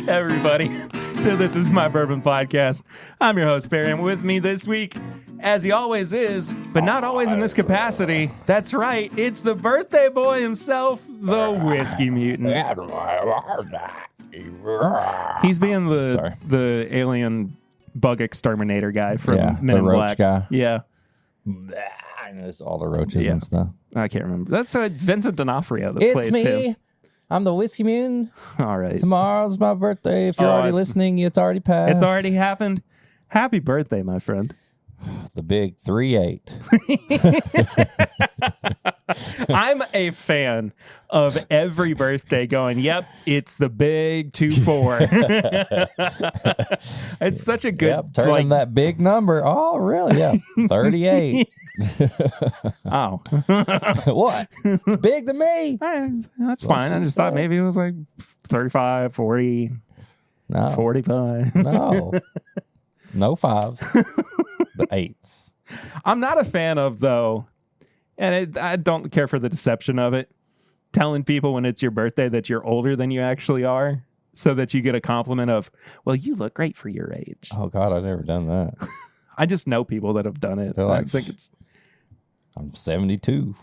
Everybody, this is my Bourbon Podcast. I'm your host, Perry, and with me this week, as he always is, but not always in this capacity, that's right, it's the birthday boy himself, the Whiskey Mutant. He's being the alien bug exterminator guy from Men in the roach Black. guy. Yeah. And there's all the roaches and stuff. I can't remember. That's Vincent D'Onofrio that It's plays me. him. I'm the Whiskey Mutant. All right. Tomorrow's my birthday. If you're already listening, it's already passed. It's already happened. Happy birthday, my friend. The big 3-8. I'm a fan of every birthday going, yep, it's the big 2-4. It's such a good... turning that big number. Oh, really? Yeah. 38. Oh. What? It's big to me. That's fine. I just thought maybe it was like 35, 40, No. 45. No. No fives. The eights. I'm not a fan of, though, and I don't care for the deception of it, telling people when it's your birthday that you're older than you actually are so that you get a compliment of, well, you look great for your age. Oh, God, I've never done that. I just know people that have done it. Like, I think it's... I'm 72.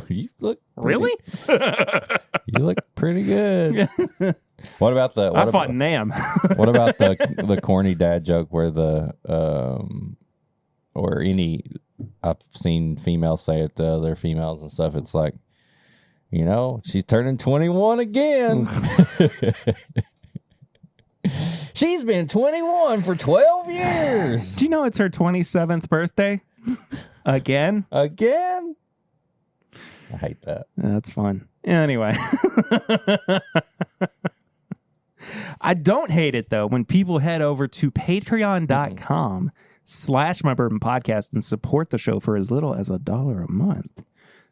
You look Really? You look pretty good. What about the? I fought Nam. What about the corny dad joke where or any? I've seen females say it to other females and stuff. It's like, she's turning 21 again. She's been 21 for 12 years. Do you know it's her 27th birthday? Again? I hate that. That's fun. Anyway. I don't hate it, though, when people head over to patreon.com/mybourbonpodcast and support the show for as little as $1 a month.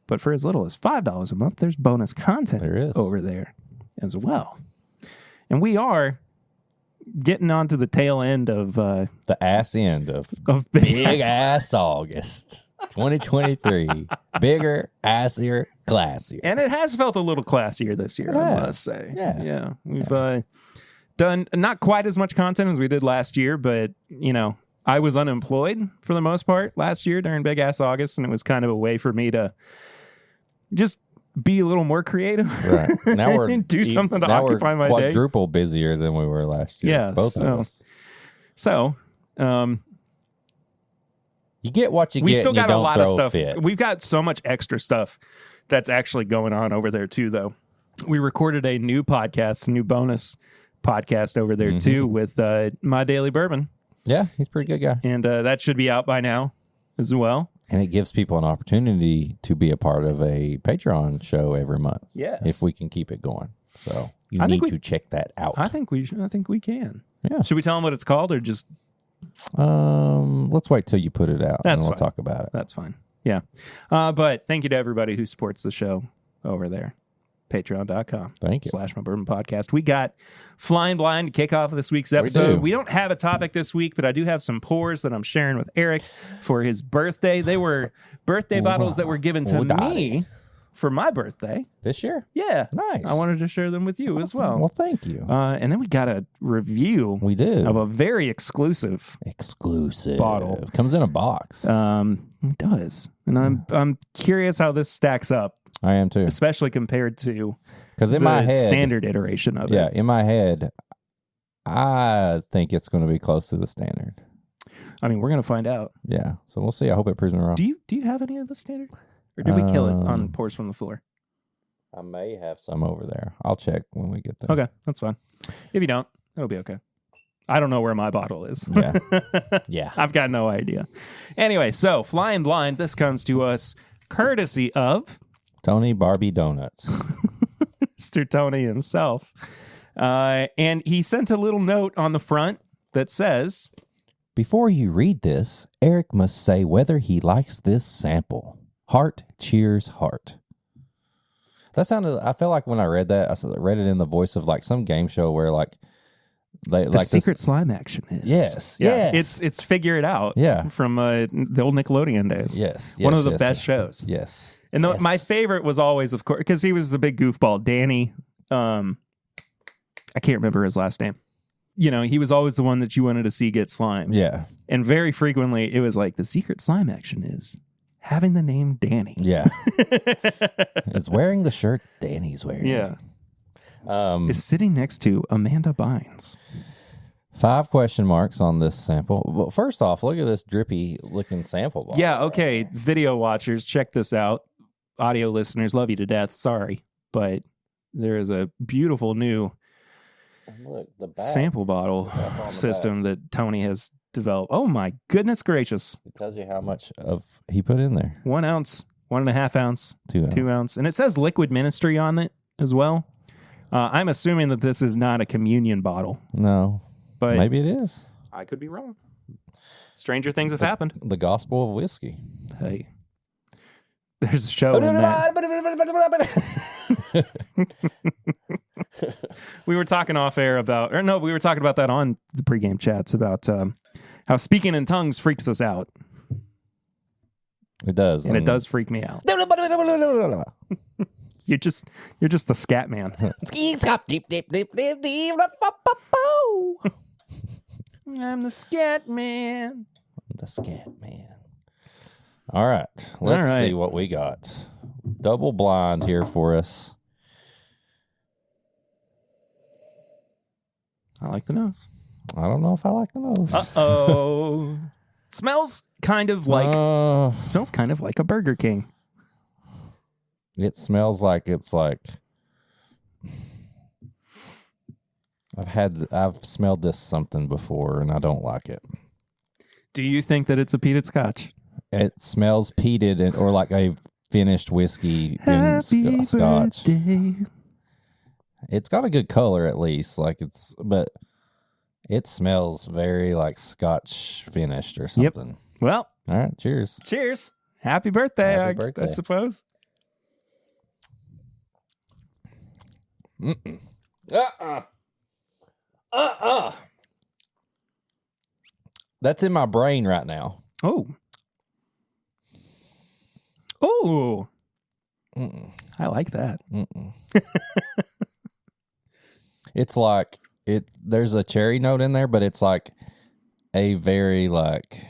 But for as little as $5 a month, there's bonus content over there as well. And we are getting onto the tail end of... the ass end of big ass August. 2023. Bigger, assier, classier. And it has felt a little classier this year, I must say. Yeah. We've done not quite as much content as we did last year, but, I was unemployed for the most part last year during Big Ass August, and it was kind of a way for me to just be a little more creative. Right. Now we're do something to occupy my day. Quadruple busier than we were last year. Yeah. Both of us. So, you get what you get. We still got a lot of stuff. Fit. We've got so much extra stuff that's actually going on over there too, though. We recorded a new bonus podcast over there too with My Daily Bourbon. Yeah, he's a pretty good guy. And that should be out by now as well. And it gives people an opportunity to be a part of a Patreon show every month. Yes. If we can keep it going. So you need to check that out. I think we can. Yeah. Should we tell them what it's called or just... let's wait till you put it out and we'll fine. talk about it. That's fine. Yeah. But thank you to everybody who supports the show over there. Patreon.com. Thank you. /mybourbonpodcast. We got Flying Blind to kick off this week's episode. We don't have a topic this week, but I do have some pours that I'm sharing with Eric for his birthday. They were birthday bottles that were given to me for my birthday. This year? Yeah. Nice. I wanted to share them with you as well. Well, thank you. And then we got a review. We do. Of a very exclusive bottle. Comes in a box. It does. And I'm curious how this stacks up. I am too. Especially compared to in my head, standard iteration of it. Yeah, in my head, I think it's going to be close to the standard. I mean, we're going to find out. Yeah, so we'll see. I hope it proves me wrong. Do you have any of the standard? Or did we kill it on Pours from the Floor? I may have some over there. I'll check when we get there. Okay, that's fine. If you don't, it'll be okay. I don't know where my bottle is. Yeah. Yeah. I've got no idea. Anyway, so Flying Blind, this comes to us courtesy of... Tony Barbie Donuts. Mr. Tony himself. And he sent a little note on the front that says... Before you read this, Eric must say whether he likes this sample. Heart cheers heart. That sounded... I felt like when I read that, I read it in the voice of like some game show where like... The secret slime action is. Yes. Yeah. Yes. It's Figure It Out. Yeah. From the old Nickelodeon days. Yes. One of the best shows. Yes. And my favorite was always, of course, because he was the big goofball, Danny. I can't remember his last name. You know, he was always the one that you wanted to see get slime. Yeah. And very frequently it was like the secret slime action is having the name Danny. Yeah. It's wearing the shirt Danny's wearing. Yeah. Is sitting next to Amanda Bynes. 5 question marks on this sample. Well, first off, look at this drippy looking sample bottle. Yeah, okay. Video watchers, check this out. Audio listeners, love you to death. Sorry. But there is a beautiful new sample bottle system that Tony has developed. Oh my goodness gracious. It tells you how much of he put in there. 1 ounce, 1.5 ounce, 2 ounce. And it says liquid ministry on it as well. I'm assuming that this is not a communion bottle. No. But maybe it is. I could be wrong. Stranger things have happened. The gospel of whiskey. Hey. There's a show in that. We were talking off air about, we were talking about that on the pregame chats about how speaking in tongues freaks us out. It does. And it does freak me out. You're just the scat man. I'm the scat man. The scat man. All right. Let's see what we got. Double blind here for us. I like the nose. I don't know if I like the nose. Uh-oh. It smells kind of like a Burger King. It smells like it's like I've smelled this something before and I don't like it. Do you think that it's a peated scotch? It smells peated or like a finished whiskey in scotch. Birthday. It's got a good color at least, but it smells very like scotch finished or something. Yep. Well, all right, cheers. Cheers. Happy birthday, Happy birthday. I suppose. Mm-mm. That's in my brain right now. Oh. Oh. I like that. It's like there's a cherry note in there, but it's like a very like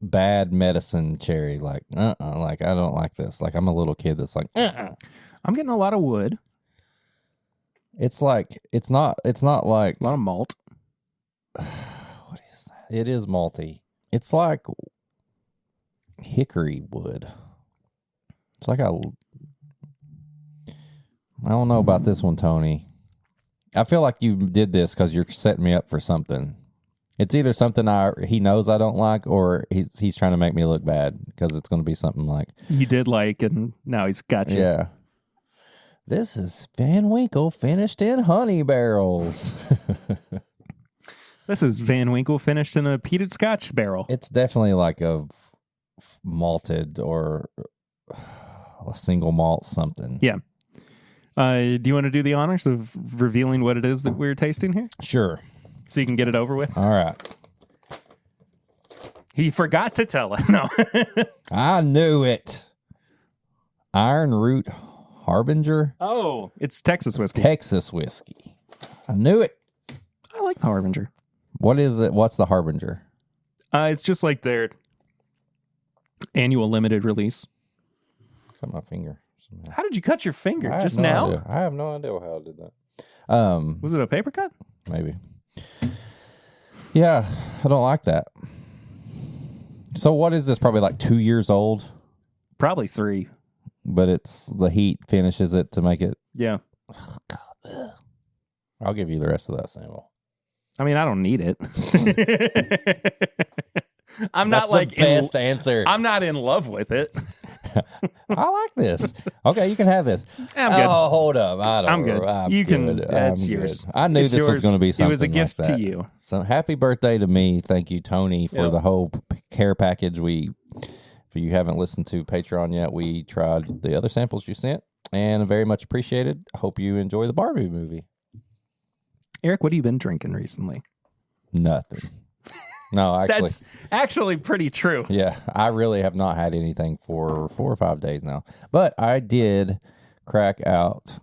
bad medicine cherry. Like, like I don't like this. Like I'm a little kid that's like, I'm getting a lot of wood. It's like it's not like a lot of malt. What is that? It is malty. It's like hickory wood. It's like I don't know about this one, Tony. I feel like you did this because you're setting me up for something. It's either something he knows I don't like, or he's trying to make me look bad because it's going to be something like you did like, and now he's got you. Yeah. This is Van Winkle finished in honey barrels. This is Van Winkle finished in a peated scotch barrel. It's definitely like a malted or a single malt something. Yeah. Do you want to do the honors of revealing what it is that we're tasting here? Sure. So you can get it over with? All right. He forgot to tell us. No. I knew it. Iron Root Harbinger. Oh, it's Texas whiskey. Texas whiskey. I knew it. I like the Harbinger. What is it? What's the Harbinger? It's just like their annual limited release. Cut my finger. How did you cut your finger? Just now? Idea. I have no idea how I did that. Was it a paper cut? Maybe. Yeah, I don't like that. So what is this? Probably like 2 years old? Probably 3. But it's the heat finishes it to make it. Yeah. Oh, God. I'll give you the rest of that sample. I mean, I don't need it. I'm That's not like the best answer. I'm not in love with it. I like this. Okay, you can have this. I'm good. Oh, hold up. I'm good. You can. That's yours. I knew this was going to be something. It was a gift like that. to you. So happy birthday to me. Thank you, Tony, for the whole care package. If you haven't listened to Patreon yet, we tried the other samples you sent and very much appreciated. I hope you enjoy the Barbie movie. Eric, what have you been drinking recently? Nothing. No, actually. That's actually pretty true. Yeah, I really have not had anything for 4 or 5 days now. But I did crack out.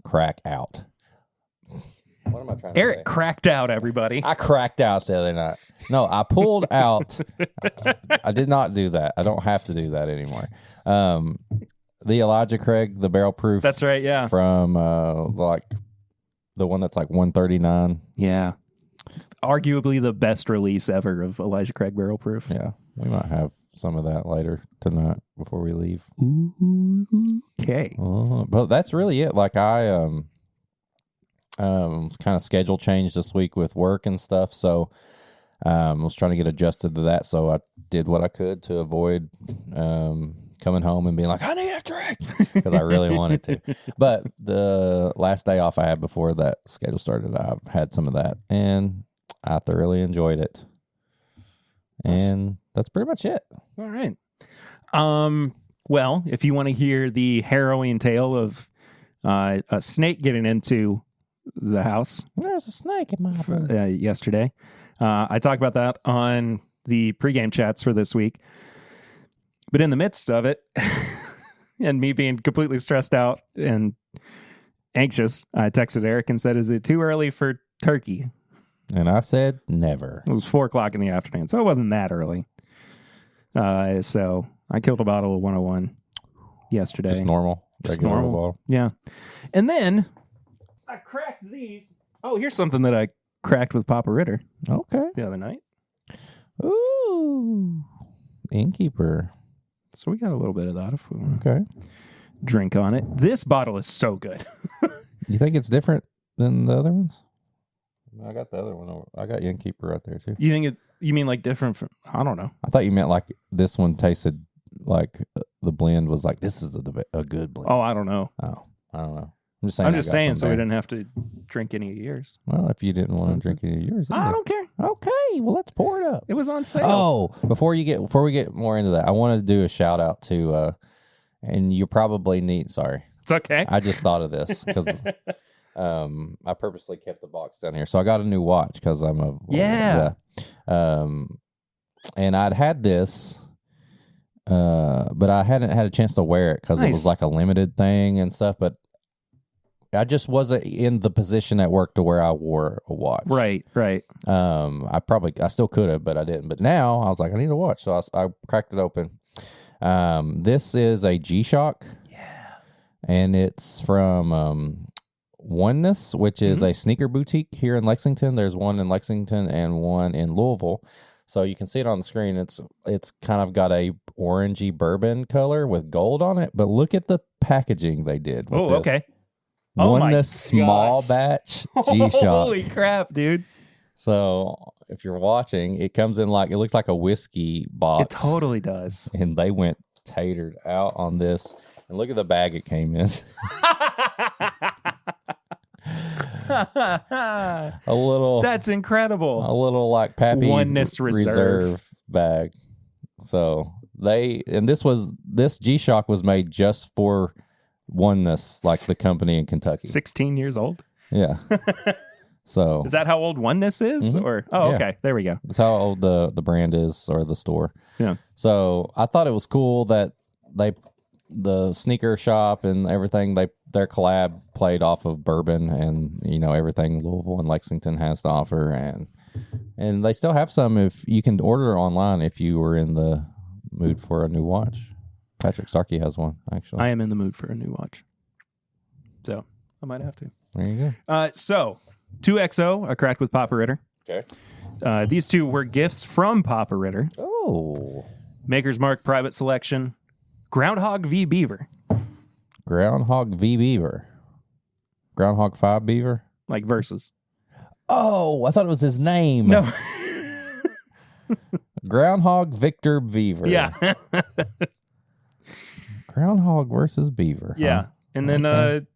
What am I trying to Eric say? cracked out, everybody. I cracked out the other night. No, I pulled out. I did not do that. I don't have to do that anymore. The Elijah Craig, the barrel proof. That's right, yeah. From like the one that's like 139. Yeah. Arguably the best release ever of Elijah Craig barrel proof. Yeah. We might have some of that later tonight before we leave. Okay. But that's really it. Like I was kind of schedule changed this week with work and stuff. So I was trying to get adjusted to that. So I did what I could to avoid coming home and being like, I need a drink, because I really wanted to. But the last day off I had before that schedule started, I had some of that, and I thoroughly enjoyed it. Nice. And that's pretty much it. All right. Well, if you want to hear the harrowing tale of a snake getting into the house, there's a snake in my room yesterday. I talked about that on the pregame chats for this week. But in the midst of it, and me being completely stressed out and anxious, I texted Eric and said, is it too early for turkey? And I said, never. It was 4:00 in the afternoon, so it wasn't that early. So I killed a bottle of 101 yesterday. Just normal. Just normal. Bottle. Yeah. And then I cracked these. Oh, here's something that I cracked with Papa Ritter. Okay. The other night. Ooh. Innkeeper. So we got a little bit of that if we want to drink on it. This bottle is so good. You think it's different than the other ones? I got the other one over. I got Innkeeper right there too. You think you mean like different from, I don't know. I thought you meant like this one tasted like the blend was like, this is a good blend. Oh, I don't know. Oh, I don't know. I'm just saying so we didn't have to drink any of yours. Well, if you didn't want to drink any of yours, I don't care. Okay, well, let's pour it up. It was on sale. Oh, before we get more into that, I want to do a shout out to, and you probably need. Sorry, it's okay. I just thought of this because I purposely kept the box down here, so I got a new watch because I'm a and I'd had this. But I hadn't had a chance to wear it because it was like a limited thing and stuff. But I just wasn't in the position at work to where I wore a watch. Right. I still could have, but I didn't. But now I was like, I need a watch. So I cracked it open. This is a G-Shock. Yeah. And it's from Oneness, which is a sneaker boutique here in Lexington. There's one in Lexington and one in Louisville. So you can see it on the screen. It's kind of got a orangey bourbon color with gold on it. But look at the packaging they did with this. Okay. Oneness small batch G-Shock. Holy crap, dude. So if you're watching, it comes in like, it looks like a whiskey box. It totally does. And they went tatered out on this. And look at the bag it came in. A little. That's incredible. A little like Pappy Oneness Reserve bag. So this G-Shock was made just for Oneness, like the company in Kentucky. 16 years old? Yeah. So is that how old Oneness is? Mm-hmm. Or okay. There we go. That's how old the brand is, or the store. Yeah. So I thought it was cool that the sneaker shop and everything, their collab played off of bourbon and everything Louisville and Lexington has to offer, and they still have some if you can order online if you were in the mood for a new watch. Patrick Starkey has one, actually. I am in the mood for a new watch, so I might have to. There you go. So 2XO, I cracked with Papa Ritter. Okay. These two were gifts from Papa Ritter. Oh. Maker's Mark Private Selection. Groundhog v. Beaver. Groundhog v. Beaver. Groundhog 5 Beaver? Like versus. Oh, I thought it was his name. No. Groundhog Victor Beaver. Yeah. Groundhog versus Beaver. Yeah. Huh? And then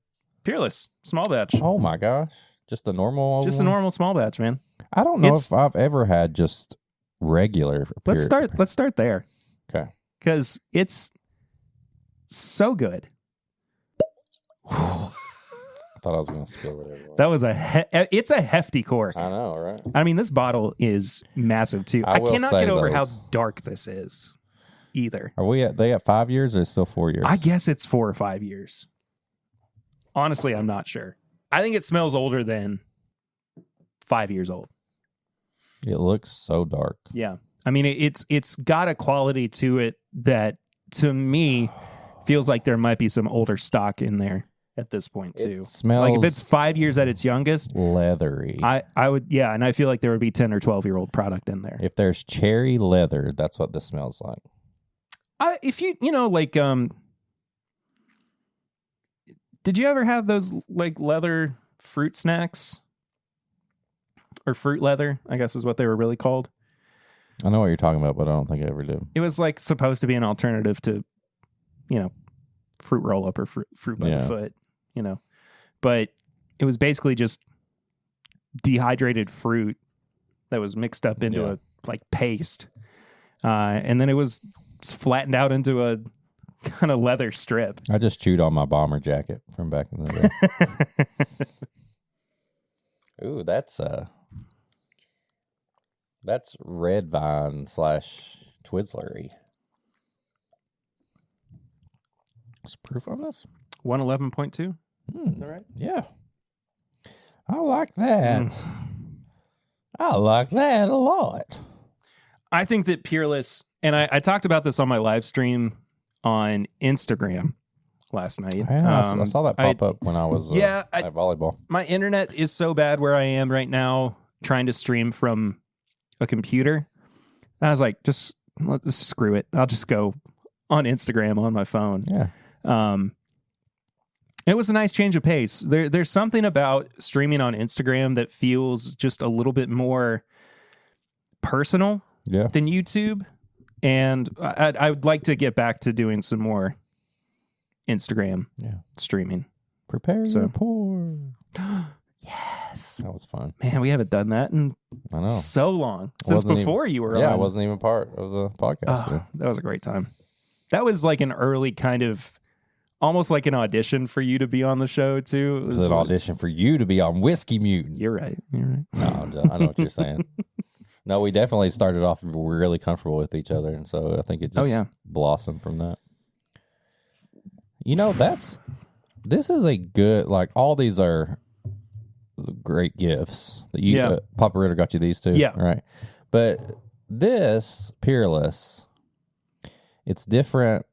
Peerless, small batch. Oh my gosh. Just a normal Just one? a normal small batch, man. I don't know if I've ever had just regular. Let's start there. Okay. Because it's so good. I thought I was going to spill it everywhere. That was it's a hefty cork. I know, right? I mean, this bottle is massive too. I cannot get over how dark this is either. Are they at 5 years or still 4 years? I guess it's 4 or 5 years. Honestly, I'm not sure. I think it smells older than 5 years old. It looks so dark. Yeah. I mean, it's got a quality to it that, to me, feels like there might be some older stock in there at this point, too. It smells like, if it's 5 years at its youngest, leathery. I would, yeah, and I feel like there would be 10 or 12-year-old product in there. If there's cherry leather, that's what this smells like. If you know, like, did you ever have those, like, leather fruit snacks? Or fruit leather, I guess is what they were really called. I know what you're talking about, but I don't think I ever did. It was, like, supposed to be an alternative to, you know, fruit roll-up or fruit by the foot, you know. But it was basically just dehydrated fruit that was mixed up into a, like, paste. And then it was flattened out into a kind of leather strip. I just chewed on my bomber jacket from back in the day. Ooh, that's red vine / Twizzlery. What's the proof on this? 111.2. Is that right? Yeah. I like that. I like that a lot. I think that Peerless, and I talked about this on my live stream on Instagram last night. Yeah, I saw that pop up when I was at volleyball. My internet is so bad where I am right now trying to stream from a computer. I was like, just screw it. I'll just go on Instagram on my phone. Yeah. It was a nice change of pace. There's something about streaming on Instagram that feels just a little bit more personal than YouTube. And I would like to get back to doing some more Instagram streaming. Prepare your pour. Yes. That was fun. Man, we haven't done that in so long. Since before you were on. Yeah, I wasn't even part of the podcast. That was a great time. That was like an early kind of, almost like an audition for you to be on the show, too. It was an audition for you to be on Whiskey Mutant. You're right. No, I know what you're saying. No, we definitely started off and we're really comfortable with each other. And so I think it just blossomed from that. You know, this is a good, like, all these are great gifts. That you, Papa Ritter got you these too. Yeah. Right. But this, Peerless, it's different.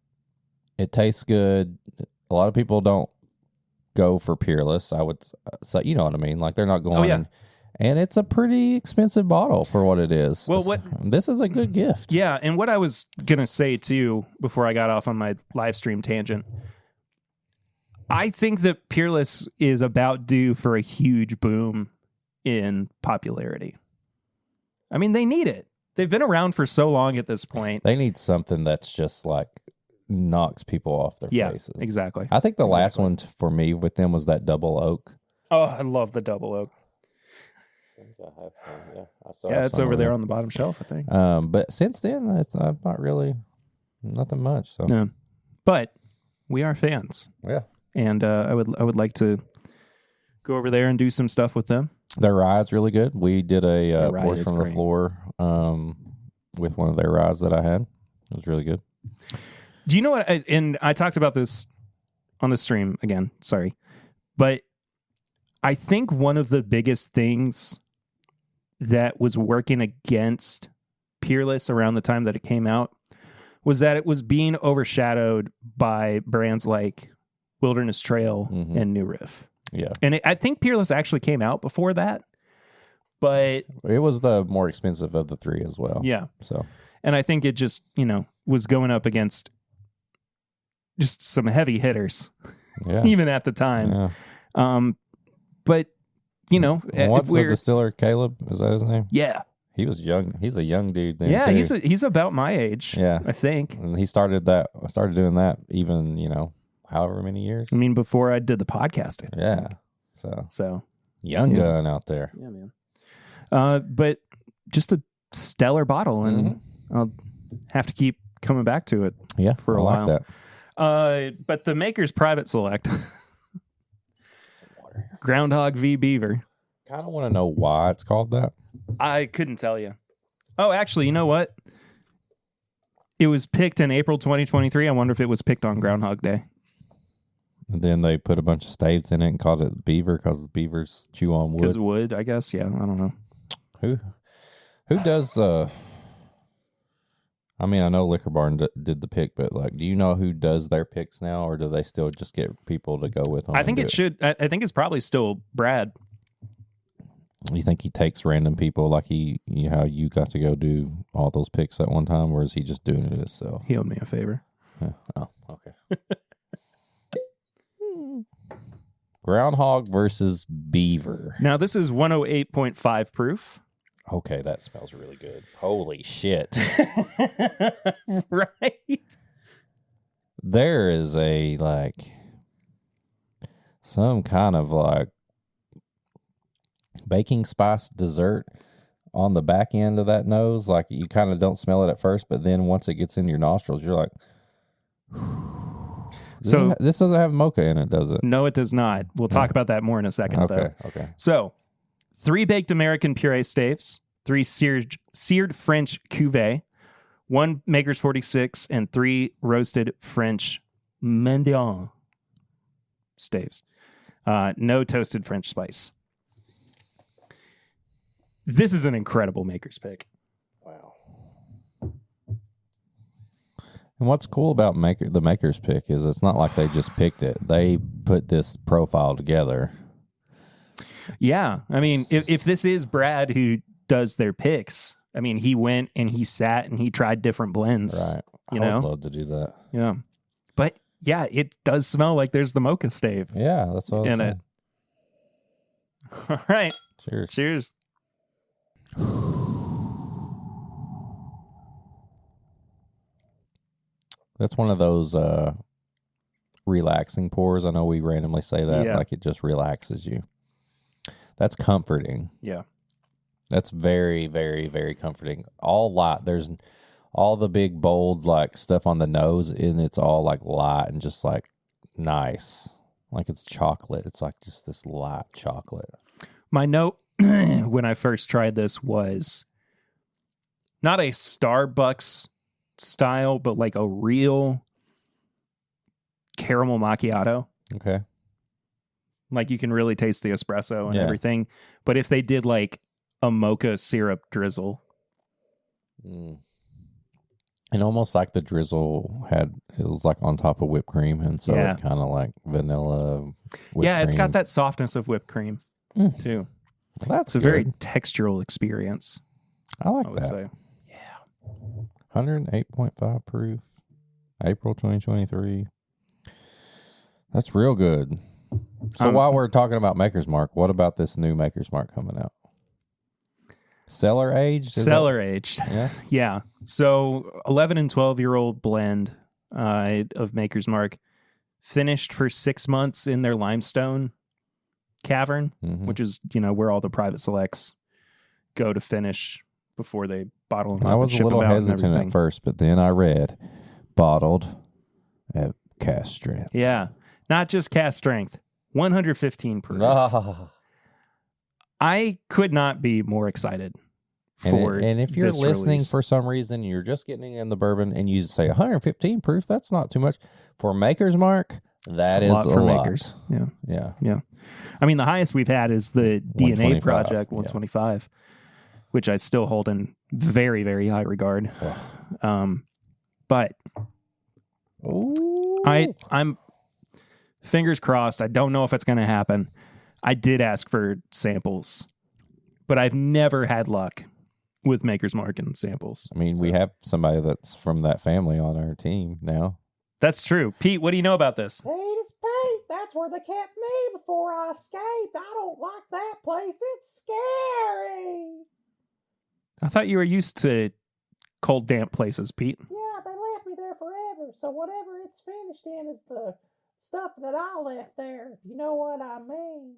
It tastes good. A lot of people don't go for Peerless. I would say, you know what I mean? Like, they're not going. And it's a pretty expensive bottle for what it is. Well, this is a good gift. Yeah, and what I was going to say, too, before I got off on my live stream tangent, I think that Peerless is about due for a huge boom in popularity. I mean, they need it. They've been around for so long at this point. They need something that's just like knocks people off their faces. Yeah, exactly. I think the last one for me with them was that double oak. Oh, I love the double oak. I have some. It's over there on the bottom shelf, I think. But since then, I've not really, nothing much. So. Yeah. But we are fans. Yeah. And I would like to go over there and do some stuff with them. Their rye's really good. We did a Pours from the Floor with one of their ryes that I had. It was really good. Do you know what? And I talked about this on the stream again. Sorry. But I think one of the biggest things that was working against Peerless around the time that it came out was that it was being overshadowed by brands like Wilderness Trail and New Riff. Yeah. And I think Peerless actually came out before that, but it was the more expensive of the three as well. Yeah. So, and I think it just, was going up against just some heavy hitters, even at the time. Yeah. But, what's the distiller, Caleb? Is that his name? Yeah. He was young. He's a young dude then. Yeah, too. he's about my age. Yeah. I think. And he started doing that even, however many years. I mean, before I did the podcast. I think. Yeah. So young gun out there. Yeah, man. But just a stellar bottle, and I'll have to keep coming back to it. Yeah, for a while. Like that. But the Maker's Private Select. Groundhog v. Beaver. Kind of want to know why it's called that. I couldn't tell you. Oh, actually, you know what? It was picked in April 2023. I wonder if it was picked on Groundhog Day. And then they put a bunch of staves in it and called it beaver because the beavers chew on wood. Because wood, I guess. Yeah, I don't know. Who does I mean, I know Liquor Barn did the pick, but like, do you know who does their picks now, or do they still just get people to go with them? I think it should. I think it's probably still Brad. You think he takes random people like how you got to go do all those picks at one time, or is he just doing it himself? He owed me a favor. Yeah. Oh, okay. Groundhog versus beaver. Now, this is 108.5 proof. Okay, that smells really good. Holy shit. Right? There is some kind of baking spice dessert on the back end of that nose. Like, you kind of don't smell it at first, but then once it gets in your nostrils, you're like, this doesn't have mocha in it, does it? No, it does not. We'll talk about that more in a second, though. Okay. So, 3 baked American puree staves, 3 seared French cuvee, 1 Maker's 46, and 3 roasted French Mendiant staves. No toasted French spice. This is an incredible Maker's pick. Wow. And what's cool about the Maker's pick is it's not like they just picked it. They put this profile together. Yeah. I mean, if this is Brad who does their picks, I mean, he went and he sat and he tried different blends. Right. I would love to do that. Yeah. But yeah, it does smell like there's the mocha stave. Yeah, that's what I was saying. All right. Cheers. Cheers. That's one of those relaxing pours. I know we randomly say that, like it just relaxes you. That's comforting. Yeah. That's very, very, very comforting. All light. There's all the big, bold, like stuff on the nose, and it's all like light and just like nice. Like it's chocolate. It's like just this light chocolate. My note when I first tried this was not a Starbucks style, but like a real caramel macchiato. Okay. Like you can really taste the espresso and everything. But if they did like a mocha syrup drizzle. And almost like the drizzle it was like on top of whipped cream. And so it kind of like vanilla whipped cream. It's got that softness of whipped cream too. That's a very textural experience. I like would that. say. Yeah. 108.5 proof. April 2023. That's real good. So while we're talking about Maker's Mark, what about this new Maker's Mark coming out? Cellar aged? Cellar aged. Yeah. Yeah. So 11 and 12-year-old blend of Maker's Mark, finished for 6 months in their limestone cavern, which is, where all the private selects go to finish before they bottle them up. I was a little hesitant at first, but then I read bottled at cast strength. Yeah. Not just cast strength. 115 proof. I could not be more excited for and if you're this listening release. For some reason, you're just getting in the bourbon and you say 115 proof, that's not too much. For Maker's Mark, that is a lot. Makers. Yeah. Yeah. Yeah. I mean, the highest we've had is the DNA Project 125, which I still hold in very, very high regard. But I'm fingers crossed. I don't know if it's going to happen. I did ask for samples, but I've never had luck with Maker's Mark and samples. I mean, we have somebody that's from that family on our team now. That's true. Pete, what do you know about this? Pete is Pete. That's where they kept me before I escaped. I don't like that place. It's scary. I thought you were used to cold, damp places, Pete. Yeah, they left me there forever. So whatever it's finished in is the stuff that I left there. If you know what I mean.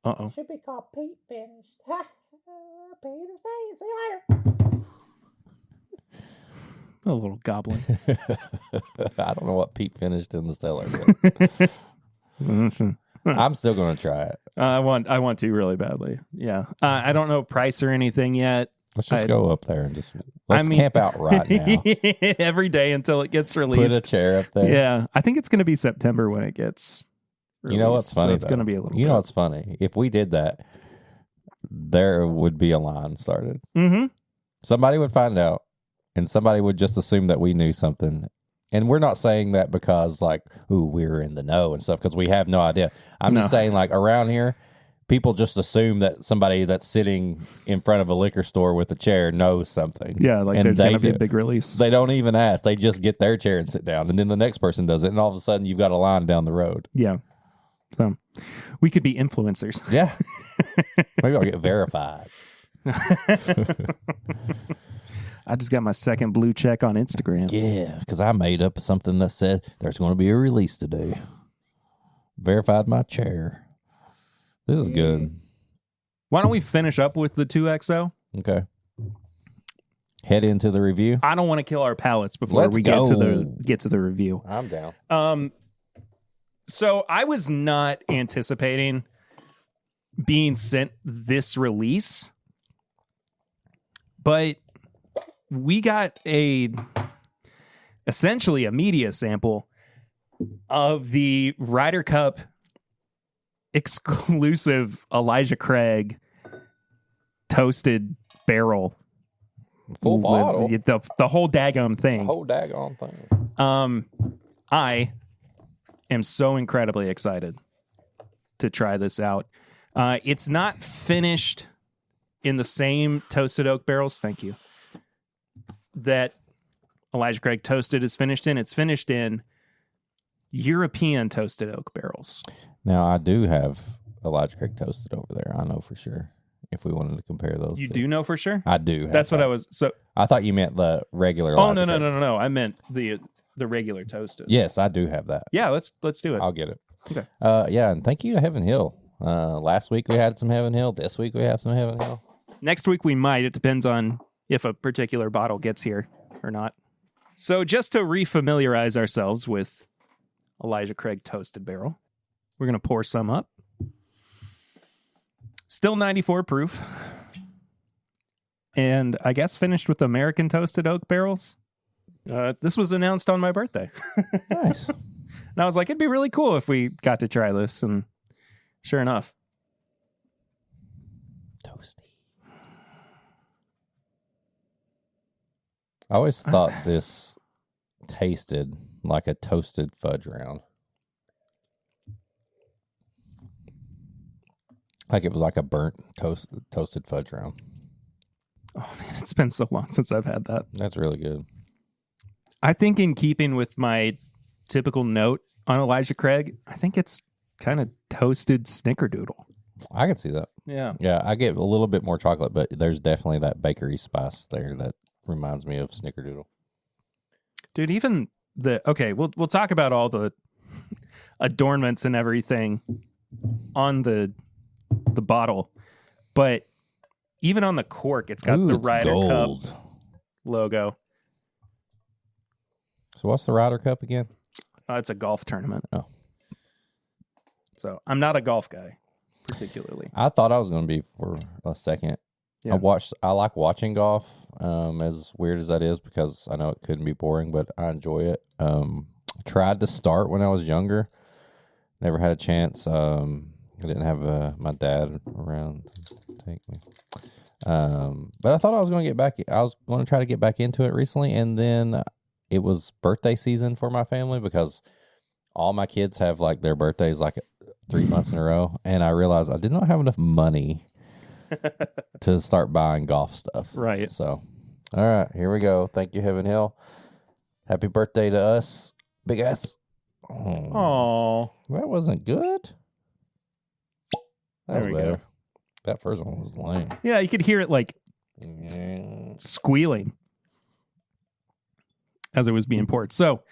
Uh-oh. It should be called Pete Finished. Pete is Pete. See you later. A little goblin. I don't know what Pete finished in the cellar. I'm still going to try it. I want to really badly. Yeah. I don't know price or anything yet. Let's just go up there and let's camp out right now. Every day until it gets released. Put a chair up there. Yeah. I think it's going to be September when it gets released. You know what's funny? So it's going to be a little You know what's funny? If we did that, there would be a line started. Mm-hmm. Somebody would find out, and somebody would just assume that we knew something. And we're not saying that because, like, ooh, we're in the know and stuff, because we have no idea. I'm just saying, like, around here, people just assume that somebody that's sitting in front of a liquor store with a chair knows something. Yeah, like there's going to be a big release. They don't even ask. They just get their chair and sit down, and then the next person does it, and all of a sudden you've got a line down the road. Yeah. So we could be influencers. Yeah. Maybe I'll get verified. I just got my second blue check on Instagram. Yeah, because I made up something that said there's going to be a release today. Verified my chair. This is good. Why don't we finish up with the 2XO? Okay. Head into the review. I don't want to kill our palates before we get to the review. I'm down. So I was not anticipating being sent this release, but we got essentially a media sample of the Ryder Cup exclusive Elijah Craig toasted barrel. Full bottle. The whole daggone thing. The whole daggone thing. I am so incredibly excited to try this out. It's not finished in the same toasted oak barrels. Thank you. That Elijah Craig toasted is finished in. It's finished in European toasted oak barrels. Now, I do have Elijah Craig toasted over there. I know for sure. If we wanted to compare those, you do know for sure. I do. That's what I was. So I thought you meant the regular. Oh, no. I meant the regular toasted. Yes, I do have that. Yeah, let's do it. I'll get it. Okay. Yeah, and thank you to Heaven Hill. Last week we had some Heaven Hill. This week we have some Heaven Hill. Next week we might. It depends on if a particular bottle gets here or not. So just to refamiliarize ourselves with Elijah Craig toasted barrel, we're going to pour some up. Still 94 proof. And I guess finished with American toasted oak barrels. This was announced on my birthday. Nice. And I was like, it'd be really cool if we got to try this. And sure enough. Toasty. I always thought this tasted like a toasted fudge round. Like it was like a burnt toasted fudge round. Oh, man, it's been so long since I've had that. That's really good. I think in keeping with my typical note on Elijah Craig, I think it's kind of toasted snickerdoodle. I can see that. Yeah. Yeah, I get a little bit more chocolate, but there's definitely that bakery spice there that reminds me of snickerdoodle. Dude, even we'll talk about all the adornments and everything on the bottle, but even on the cork, it's got the Ryder Cup logo. So what's the Ryder Cup again? It's a golf tournament. Oh. So I'm not a golf guy, particularly. I thought I was going to be for a second. Yeah. I like watching golf, as weird as that is, because I know it couldn't be boring, but I enjoy it. Tried to start when I was younger. Never had a chance. I didn't have my dad around to take me. But I thought I was going to get back. I was going to try to get back into it recently, and then it was birthday season for my family because all my kids have like their birthdays like 3 months in a row, and I realized I did not have enough money to start buying golf stuff. Right. So, all right, here we go. Thank you, Heaven Hill. Happy birthday to us, Big ass. Oh, that wasn't good. That was better. Go. That first one was lame. Yeah, you could hear it like squealing as it was being poured. So,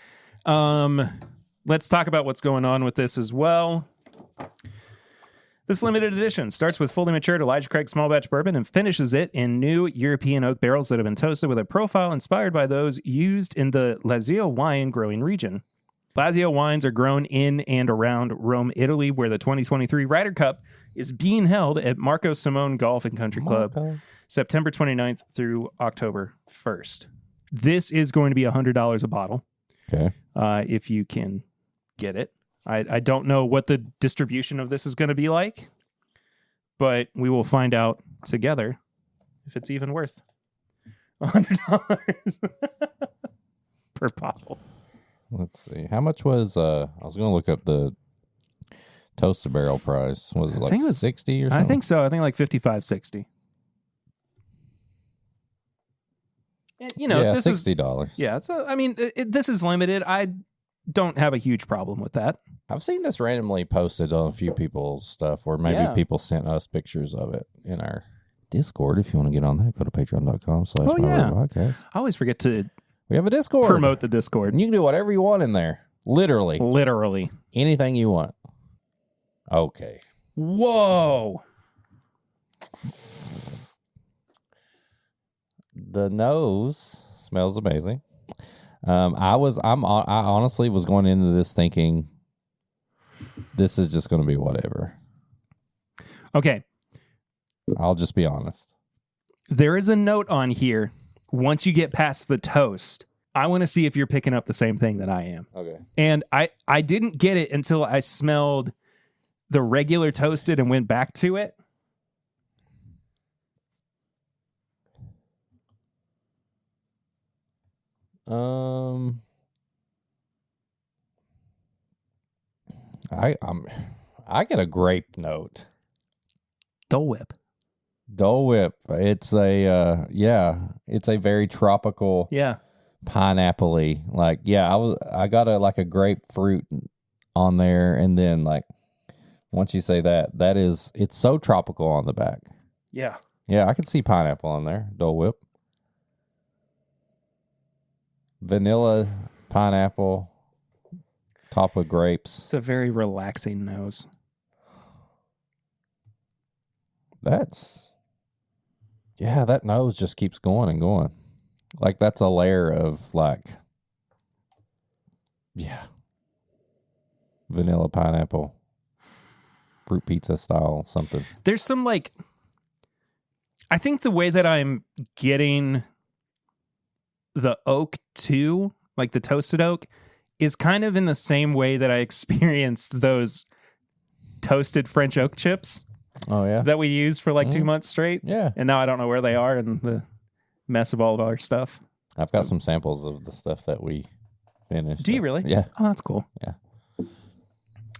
let's talk about what's going on with this as well. This limited edition starts with fully matured Elijah Craig small batch bourbon and finishes it in new European oak barrels that have been toasted with a profile inspired by those used in the Lazio wine growing region. Lazio wines are grown in and around Rome, Italy, where the 2023 Ryder Cup is being held at Marco Simone Golf and Country Club, September 29th through October 1st. This is going to be $100 a bottle. Okay. If you can get it. I don't know what the distribution of this is going to be like, but we will find out together if it's even worth $100 per bottle. Let's see. How much was I was going to look up the toasted barrel price. Was it like 60 or something? I think so. I think like 55, 60. And, this $60. Yeah, so I mean, this is limited. I don't have a huge problem with that. I've seen this randomly posted on a few people's stuff, or maybe people sent us pictures of it in our Discord. If you want to get on that, go to patreon.com/podcast. I always forget to we have a Discord. Promote the Discord. And you can do whatever you want in there. Literally. Anything you want. Okay. Whoa. The nose smells amazing. I honestly was going into this thinking this is just going to be whatever. Okay. I'll just be honest. There is a note on here. Once you get past the toast, I want to see if you're picking up the same thing that I am. Okay. And I didn't get it until I smelled the regular toasted and went back to it. I get a grape note. Dole Whip. It's a it's a very tropical, pineapple-y. Like, I got a grapefruit on there, and then like once you say it's so tropical on the back. Yeah. Yeah, I can see pineapple on there. Dole Whip. Vanilla, pineapple, top with grapes. It's a very relaxing nose. That nose just keeps going and going. Like, that's a layer of, vanilla, pineapple, fruit pizza style something. There's some, I think the way that I'm getting the oak too, like the toasted oak, is kind of in the same way that I experienced those toasted French oak chips. Oh, yeah. That we used for 2 months straight. Yeah. And now I don't know where they are in the mess of all of our stuff. I've got some samples of the stuff that we finished. Do you really? Yeah. Oh, that's cool. Yeah.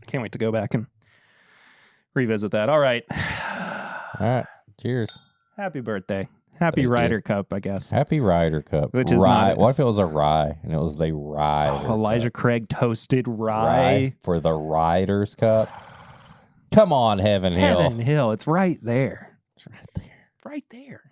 Can't wait to go back and revisit that. All right. All right. Cheers. Happy birthday. Happy Ryder Cup, I guess. Happy Ryder Cup. Which is not... What if it was a rye and it was the rye? Elijah Craig toasted rye. For the Ryder's Cup. Come on, Heaven Hill. Heaven Hill. It's right there. It's right there. Right there.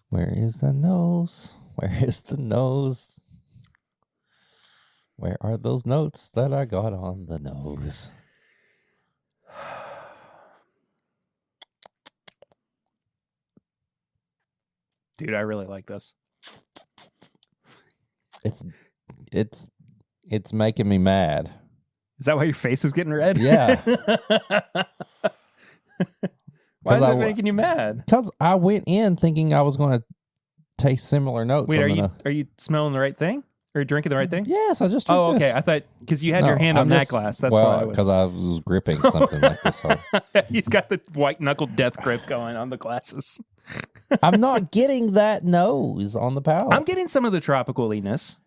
Where is the nose? Where is the nose? Where are those notes that I got on the nose? Dude, I really like this. It's making me mad. Is that why your face is getting red? Yeah. Why is it making you mad? Because I went in thinking I was going to taste similar notes. Wait, are you smelling the right thing? Or drinking the right thing? Yes, I just drank okay. this. I thought, because you had your hand on that glass. That's why I was. Because I was gripping something like this. He's got the white knuckle death grip going on the glasses. I'm not getting that nose on the palate. I'm getting some of the tropicaliness.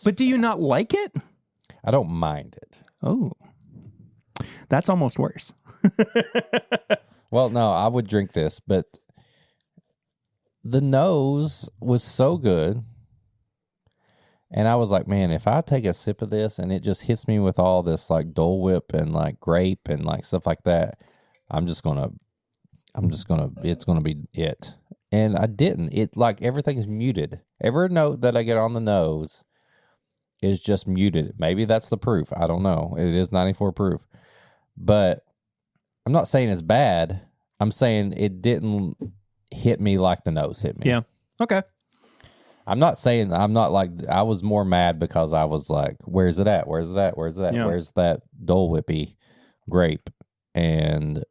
But do you not like it? I don't mind it. Oh. That's almost worse. Well, no, I would drink this, but the nose was so good. And I was like, man, if I take a sip of this and it just hits me with all this Dole Whip and grape and stuff like that, it's going to be it. And I didn't. It like everything's muted. Every note that I get on the nose is just muted. Maybe that's the proof. I don't know. It is 94 proof. But I'm not saying it's bad. I'm saying it didn't hit me like the nose hit me. Yeah. Okay. I'm not saying, I'm not like, I was more mad because I was like, where's it at? Where's it at? Where's it at? Yeah. Where's that Dole Whippy grape? And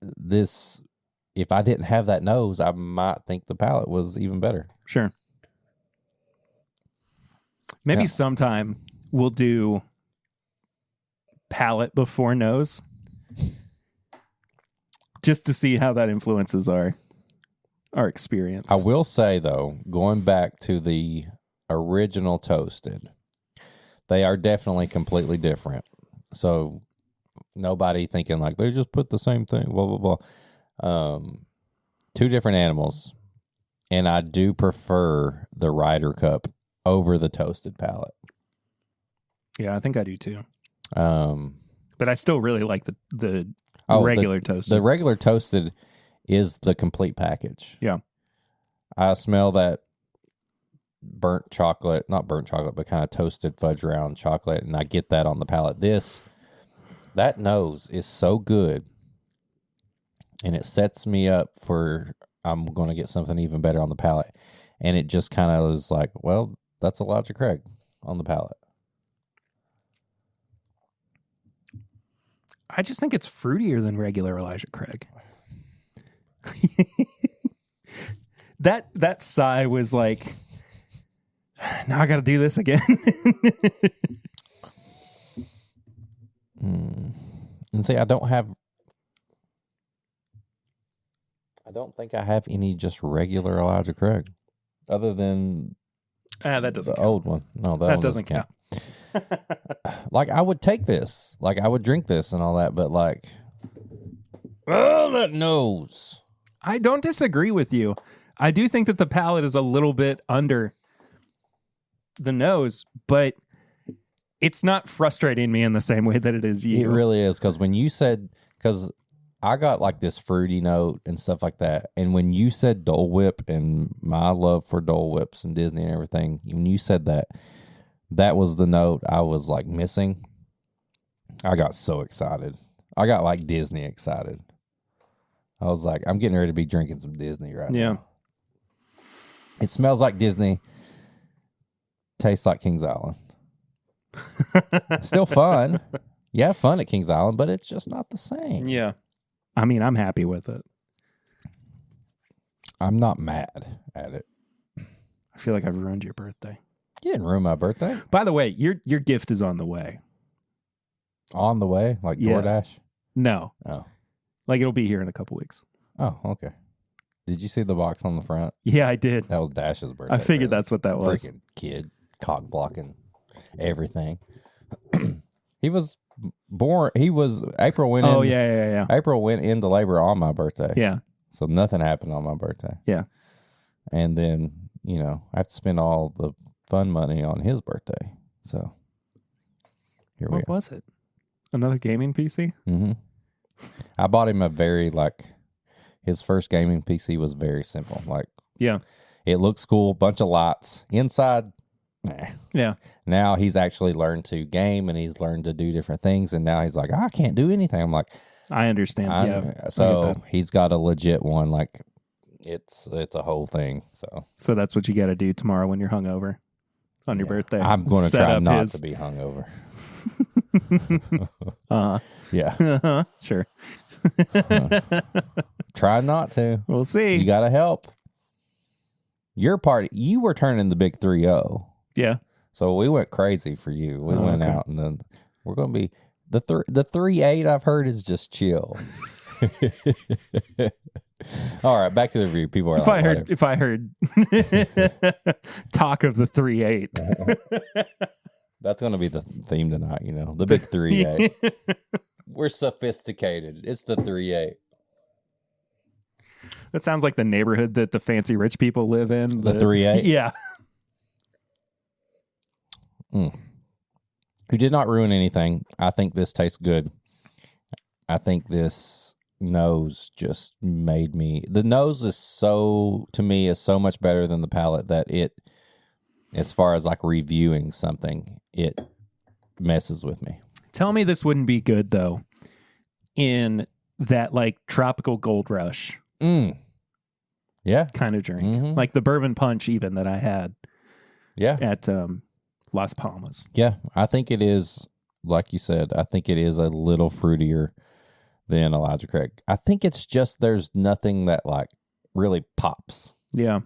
this, if I didn't have that nose, I might think the palate was even better. Sure. Maybe sometime we'll do palate before nose just to see how that influences our experience. I will say, though, going back to the original toasted, they are definitely completely different. So nobody thinking like they just put the same thing, blah, blah, blah. Two different animals. And I do prefer the Ryder Cup over the toasted palate. Yeah, I think I do too. But I still really like the regular toasted. The regular toasted is the complete package. Yeah. I smell that burnt chocolate, not burnt chocolate, but kind of toasted fudge round chocolate, and I get that on the palate. That nose is so good, and it sets me up for I'm going to get something even better on the palate. And it just kind of is like, well, that's Elijah Craig on the palate. I just think it's fruitier than regular Elijah Craig. That sigh was like, now I got to do this again. And see, I don't think I have any just regular Elijah Craig, other than that doesn't the count. old one. No, that doesn't count. Like, I would take this, like I would drink this and all that, but like, oh, that nose. I don't disagree with you. I do think that the palate is a little bit under the nose, but it's not frustrating me in the same way that it is you. It really is, because when you said, because I got like this fruity note and stuff like that, and when you said Dole Whip and my love for Dole Whips and Disney and everything, when you said that, that was the note I was like missing. I got so excited. I got like Disney excited. I was like, I'm getting ready to be drinking some Disney right now. It smells like Disney. Tastes like Kings Island. Still fun. You have fun at Kings Island, but it's just not the same. Yeah. I mean, I'm happy with it. I'm not mad at it. I feel like I've ruined your birthday. You didn't ruin my birthday. By the way, your gift is on the way. On the way? Like DoorDash? No. Oh. Like it'll be here in a couple weeks. Oh, okay. Did you see the box on the front? Yeah, I did. That was Dash's birthday. I figured that's what that was. Freaking kid, cock blocking everything. He was born. April went in. Oh, yeah. April went into labor on my birthday. Yeah. So nothing happened on my birthday. Yeah. And then, I have to spend all the fun money on his birthday. So here we What are. was it? Another gaming PC? Mm-hmm. I bought him his first gaming PC was very simple. Like, yeah, it looks cool, bunch of lights. Inside, nah. Yeah. Now he's actually learned to game and he's learned to do different things. And now he's like, I can't do anything. I'm like, I understand. So he's got a legit one. Like, it's a whole thing. So that's what you got to do tomorrow when you're hungover on your birthday. I'm going to try not to be hungover. Yeah. Sure. Try not to. We'll see. You got to help. Your party, you were turning the big 3-0. Yeah. So we went crazy for you. We went out, and then we're going to be the 3-8. I've heard is just chill. All right, back to the review. People are if I heard talk of the 3-8. That's going to be the theme tonight, the big 3-8. We're sophisticated. It's the 3-8. That sounds like the neighborhood that the fancy rich people live in. The 3-8? Yeah. Who did not ruin anything. I think this tastes good. I think this nose just made me. The nose is so much better than the palate that it, as far as like reviewing something, it messes with me. Tell me this wouldn't be good though in that like tropical gold rush. Yeah. Kind of drink. Like the bourbon punch even that I had at Las Palmas. Yeah. I think it is, like you said, I think it is a little fruitier than Elijah Craig. I think it's just there's nothing that like really pops. Yeah.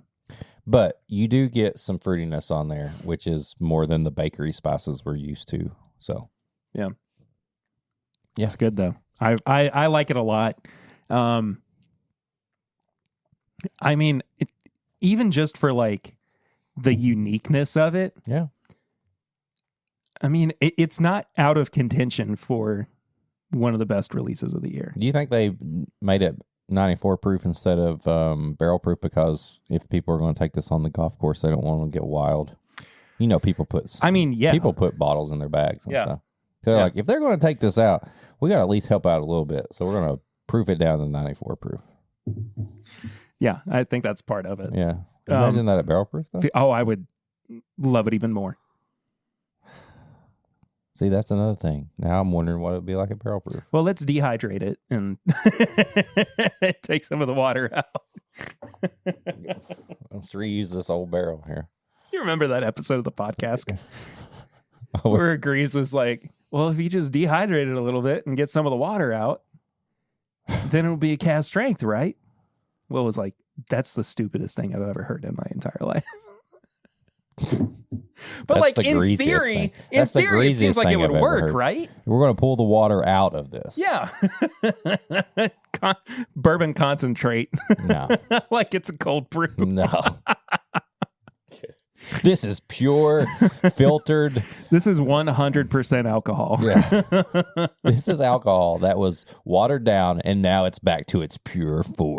But you do get some fruitiness on there, which is more than the bakery spices we're used to. So yeah. It's good though. I like it a lot. I mean, even just for like the uniqueness of it. Yeah. I mean, it's not out of contention for one of the best releases of the year. Do you think they made it 94 proof instead of barrel proof because if people are going to take this on the golf course, they don't want to get wild? You know, people put. I mean, yeah, people put bottles in their bags and stuff. So like, if they're going to take this out, we got to at least help out a little bit. So we're going to proof it down to 94 proof. Yeah, I think that's part of it. Yeah. Imagine that at barrel proof, though. Oh, I would love it even more. See, that's another thing. Now I'm wondering what it would be like at barrel proof. Well, let's dehydrate it and take some of the water out. Let's reuse this old barrel here. You remember that episode of the podcast where Grease was like, well, if you just dehydrate it a little bit and get some of the water out, then it'll be a cast strength, right? Will was like, that's the stupidest thing I've ever heard in my entire life. But that's like in theory, it seems like it would work, right? We're going to pull the water out of this. Yeah. Bourbon concentrate. No. Like it's a cold brew. No. This is pure, filtered. This is 100% alcohol. Yeah. This is alcohol that was watered down, and now it's back to its pure form.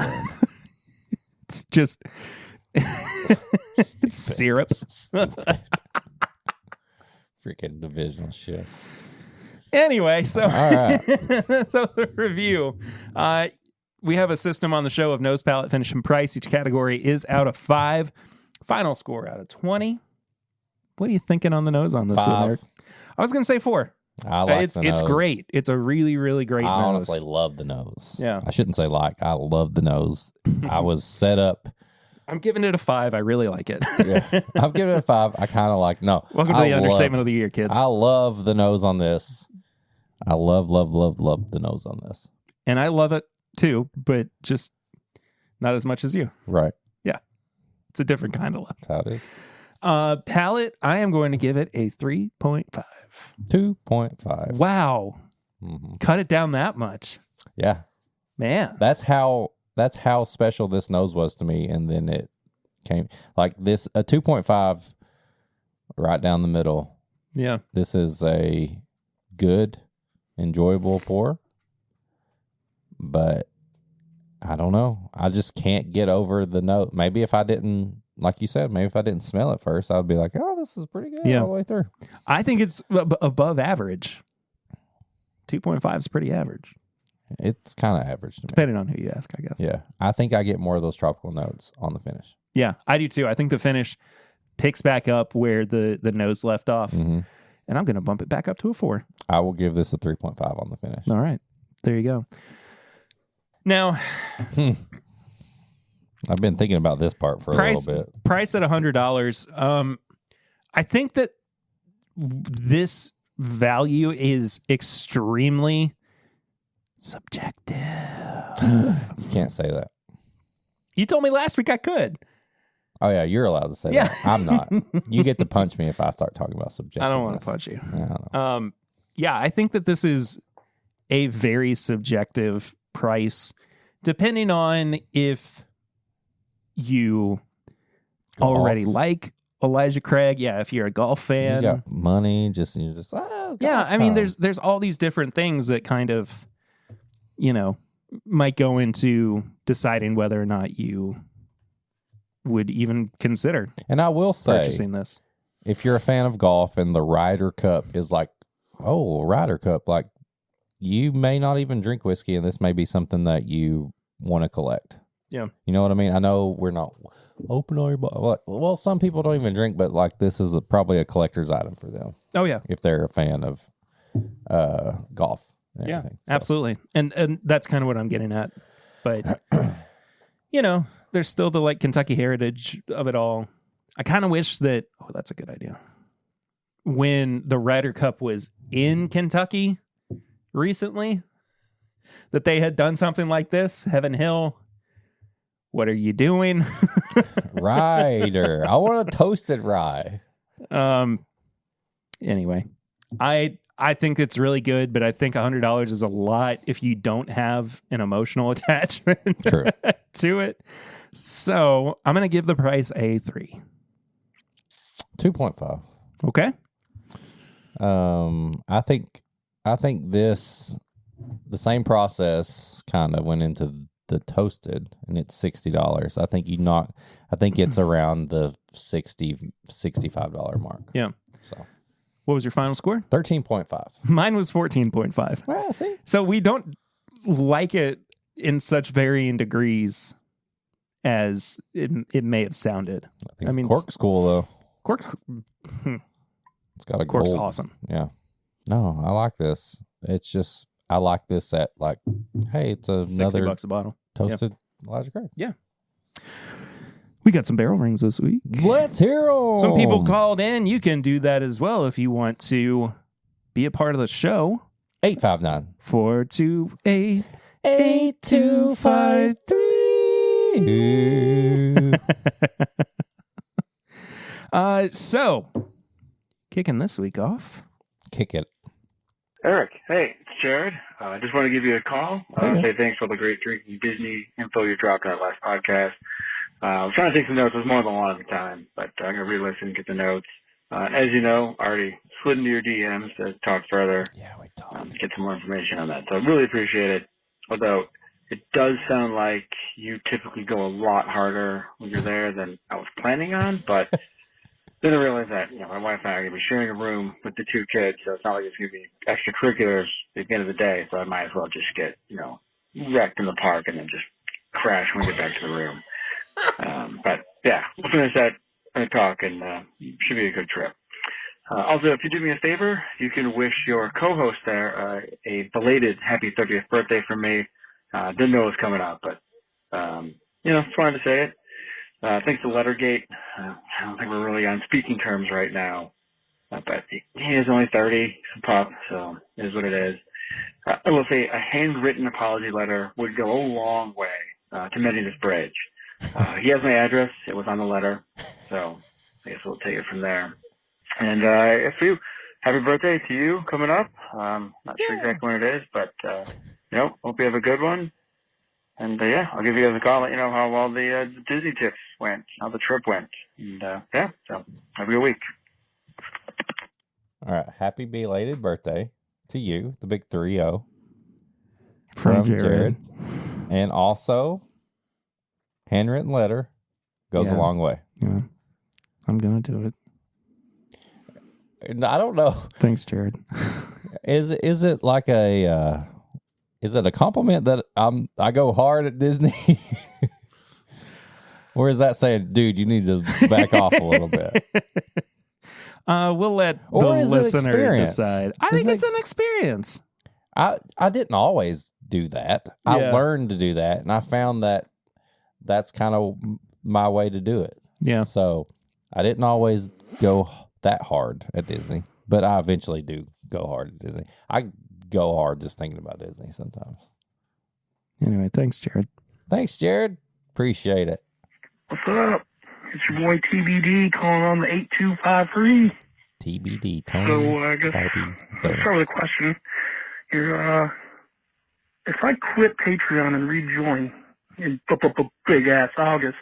It's just... it's syrup. Stupid. Freaking divisional shit. Anyway, so, all right. So the review. We have a system on the show of nose, palate, finish, and price. Each category is out of 5. Final score out of 20. What are you thinking on the nose on this 5. one, Eric? I was going to say 4. I like it's the nose. It's great. It's a really, really great I nose. honestly love the nose. Yeah. I shouldn't say like. I love the nose. I was set up. I'm giving it a 5. I really like it. Yeah. I'm giving it a 5. I kind of like, no. Welcome to the understatement of the year, kids. I love the nose on this. I love the nose on this. And I love it too, but just not as much as you. Right. Yeah. It's a different kind of love. That's how it is. Palate, I am going to give it a 3.5. 2.5. Wow. Mm-hmm. Cut it down that much. Yeah. Man. That's how special this nose was to me. And then it came like this, a 2.5 right down the middle. Yeah. This is a good, enjoyable pour. But I don't know. I just can't get over the note. Maybe if I didn't, like you said, maybe if I didn't smell it first, I'd be like, oh, this is pretty good all the way through. I think it's above average. 2.5 is pretty average. It's kind of average to me. Depending on who you ask, I guess. Yeah. I think I get more of those tropical notes on the finish. Yeah, I do too. I think the finish picks back up where the nose left off. Mm-hmm. And I'm going to bump it back up to a 4. I will give this a 3.5 on the finish. All right. There you go. Now, I've been thinking about this part for a little bit. Price at $100. I think that this value is extremely subjective. You can't say that. You told me last week I could. Oh, yeah, you're allowed to say that. I'm not. You get to punch me if I start talking about subjectiveness. I don't want to punch you. Yeah, I think that this is a very subjective price, depending on if you already like Elijah Craig. Yeah, if you're a golf fan. You got money, you're just yeah, I mean, there's all these different things that kind of, might go into deciding whether or not you would even consider. And I will say, purchasing this. If you're a fan of golf and the Ryder Cup is like, oh, Ryder Cup, like you may not even drink whiskey, and this may be something that you want to collect. Yeah. You know what I mean? I know we're not open all your well, some people don't even drink, but like this is probably a collector's item for them. Oh, yeah. If they're a fan of golf. And yeah, everything. absolutely. And that's kind of what I'm getting at. But, you know, there's still the like Kentucky heritage of it all. I kind of wish that, that's a good idea. When the Ryder Cup was in Kentucky recently, that they had done something like this. Heaven Hill, what are you doing? Ryder. I want a toasted rye. Anyway, I think it's really good, but I think $100 is a lot if you don't have an emotional attachment to it. So I'm going to give the price a 3. 2.5. Okay. I think this, the same process kind of went into the toasted, and it's $60. I think it's around the $65 mark. Yeah. So what was your final score? 13.5. Mine was 14.5. Well, see. So we don't like it in such varying degrees as it may have sounded. I mean, Cork's cool though. Cork, it's got a Cork's gold. awesome. Yeah. No, I like this. It's just I like this at like, hey, it's another $60 a bottle. Toasted Elijah Craig. Yeah. We got some barrel rings this week. Let's hear them. Some people called in. You can do that as well if you want to be a part of the show. 859 428 8253. So, kicking this week off. Kick it. Eric, hey, it's Jared. I just want to give you a call. Say thanks for all the great drinking Disney info you dropped on that last podcast. I was trying to take some notes. It was more than a lot of the time, but I'm going to re-listen and get the notes. As you know, I already slid into your DMs to talk further. Yeah, we've talked. Get some more information on that. So I really appreciate it. Although it does sound like you typically go a lot harder when you're there than I was planning on, but then I realized that, my wife and I are going to be sharing a room with the 2 kids, so it's not like it's going to be extracurriculars at the end of the day, so I might as well just get, wrecked in the park and then just crash when we get back to the room. But, yeah, we'll finish that talk, and it should be a good trip. Also, if you do me a favor, you can wish your co-host there a belated happy 30th birthday from me. Didn't know it was coming up, but, just wanted to say it. Thanks to Lettergate. I don't think we're really on speaking terms right now. But he is only 30, he's a pup, so it is what it is. I will say a handwritten apology letter would go a long way to mending this bridge. He has my address. It was on the letter. So I guess we'll take it from there. And for you, happy birthday to you coming up. Not sure exactly when it is, but, hope you have a good one. And, I'll give you guys a call and let you know how all the Disney tips went, how the trip went. And, so have a good week. All right. Happy belated birthday to you, the big 3-0. From Jared. And also, handwritten letter goes a long way. Yeah. I'm going to do it. I don't know. Thanks, Jared. Is it like a... Is it a compliment that I go hard at Disney? Or is that saying, dude, you need to back off a little bit? We'll let the listener decide. I think it's an experience. I didn't always do that. I learned to do that, and I found that that's kind of my way to do it. Yeah. So I didn't always go that hard at Disney, but I eventually do go hard at Disney. I go hard just thinking about Disney sometimes. Anyway, thanks, Jared. Thanks, Jared. Appreciate it. What's up? It's your boy TBD calling on the 8253. TBD, Tony. So I guess Barbie, let's start with a question. If I quit Patreon and rejoin in big ass August,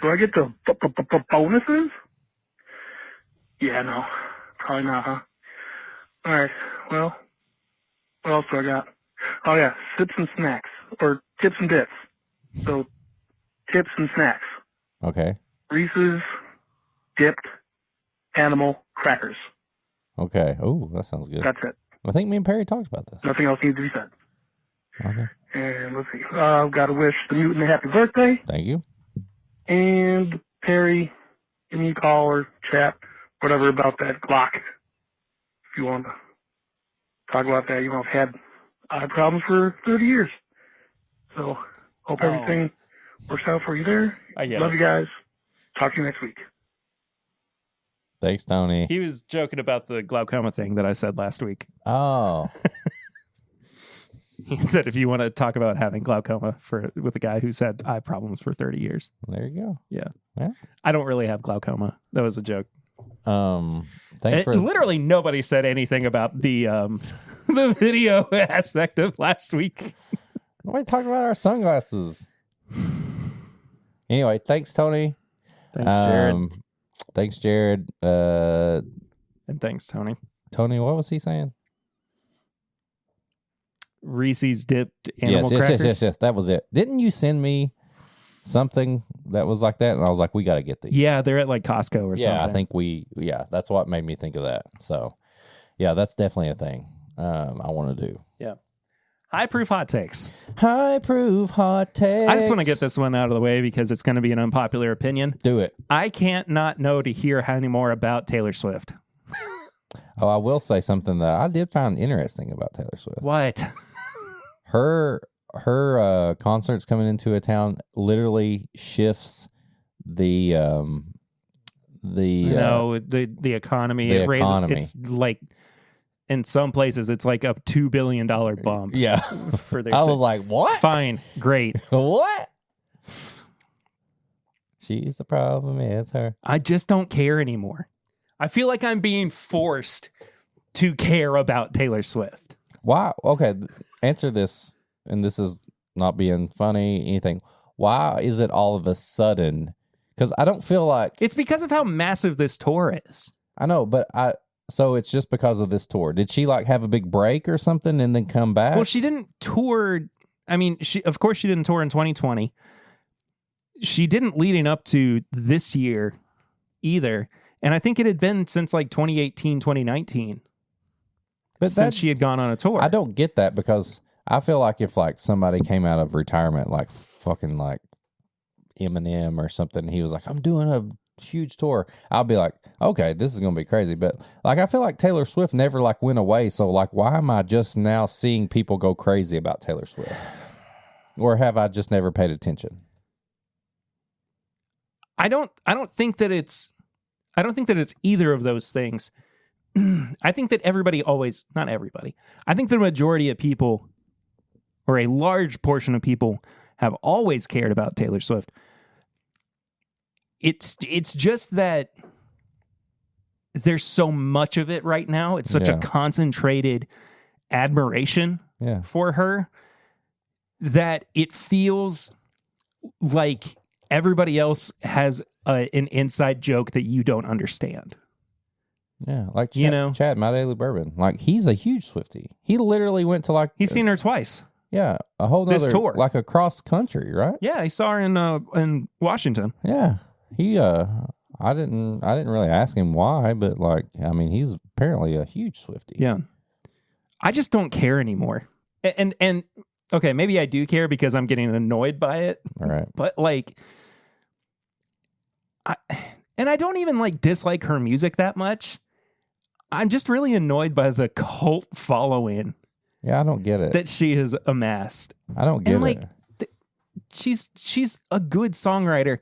do I get the bonuses? Yeah, no, probably not, huh? All right, well. What else do I got? Oh, yeah, sips and snacks, or tips and dips. So, tips and snacks. Okay. Reese's, dipped, animal, crackers. Okay. Oh, that sounds good. That's it. I think me and Perry talked about this. Nothing else needs to be said. Okay. And let's see. I've got to wish the mutant a happy birthday. Thank you. And Perry, give me a call or chat, whatever, about that Glock. If you want to talk about that. I've had eye problems for 30 years. So hope everything works out for you there. Love you guys. Talk to you next week. Thanks, Tony. He was joking about the glaucoma thing that I said last week. Oh. He said if you want to talk about having glaucoma with a guy who's had eye problems for 30 years. There you go. Yeah. I don't really have glaucoma. That was a joke. Thanks for literally nobody said anything about the the video aspect of last week. Nobody talked about our sunglasses. Anyway, thanks, Tony. Thanks, Jared. Thanks, Jared. And thanks, Tony. Tony, what was he saying? Reese's dipped animal crackers. Yes. That was it. Didn't you send me something that was like that? And I was like, we got to get these. Yeah, they're at like Costco or something. Yeah, I think that's what made me think of that. So, yeah, that's definitely a thing I want to do. Yeah. High proof hot takes. High proof hot takes. I just want to get this one out of the way because it's going to be an unpopular opinion. Do it. I can't not know to hear any more about Taylor Swift. Oh, I will say something that I did find interesting about Taylor Swift. What? Her concerts coming into a town literally shifts the economy. The economy. It's like in some places it's like a $2 billion bump. Yeah. For their I was like, what? Fine, great. What? She's the problem. It's her. I just don't care anymore. I feel like I'm being forced to care about Taylor Swift. Why? Okay, answer this, and this is not being funny, anything. Why is it all of a sudden? Because I don't feel like... It's because of how massive this tour is. I know, but so it's just because of this tour. Did she like have a big break or something and then come back? Well, she didn't tour. I mean, of course she didn't tour in 2020. She didn't leading up to this year either. And I think it had been since like 2018, 2019. But since she had gone on a tour. I don't get that because I feel like if like somebody came out of retirement, like fucking like Eminem or something, he was like, I'm doing a huge tour. I'll be like, okay, this is going to be crazy. But like, I feel like Taylor Swift never like went away. So like, why am I just now seeing people go crazy about Taylor Swift? Or have I just never paid attention? I don't think that it's either of those things. I think that not everybody. I think the majority of people, or a large portion of people, have always cared about Taylor Swift. It's just that there's so much of it right now. It's such a concentrated admiration for her that it feels like everybody else has an inside joke that you don't understand. Yeah, like Chad, My Daily Bourbon. Like, he's a huge Swiftie. He literally went to like... He's seen her twice. Yeah, a whole nother... This tour. Like across country, right? Yeah, he saw her in Washington. Yeah. He, I didn't really ask him why, but like, I mean, he's apparently a huge Swiftie. Yeah. I just don't care anymore. And okay, maybe I do care because I'm getting annoyed by it. All right. But like... I don't even like dislike her music that much. I'm just really annoyed by the cult following. Yeah, I don't get it. That she has amassed. I don't get it. She's a good songwriter.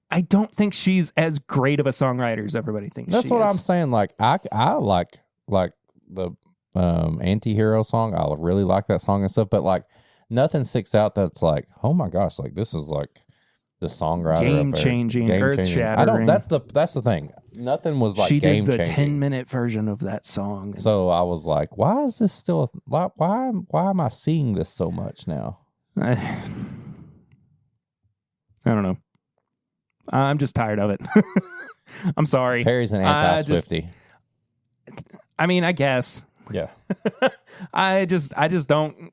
I don't think she's as great of a songwriter as everybody thinks. That's what I'm saying. Like I like the Anti-Hero song. I really like that song and stuff. But like nothing sticks out that's like, oh my gosh, like this is like the songwriter, game changing, earth shattering. That's the thing. Nothing was like she game did the changing. 10-minute version of that song. So I was like, why is this still? Why am I seeing this so much now? I don't know. I'm just tired of it. I'm sorry. Perry's an anti-Swiftie. I mean, I guess. Yeah. I just don't.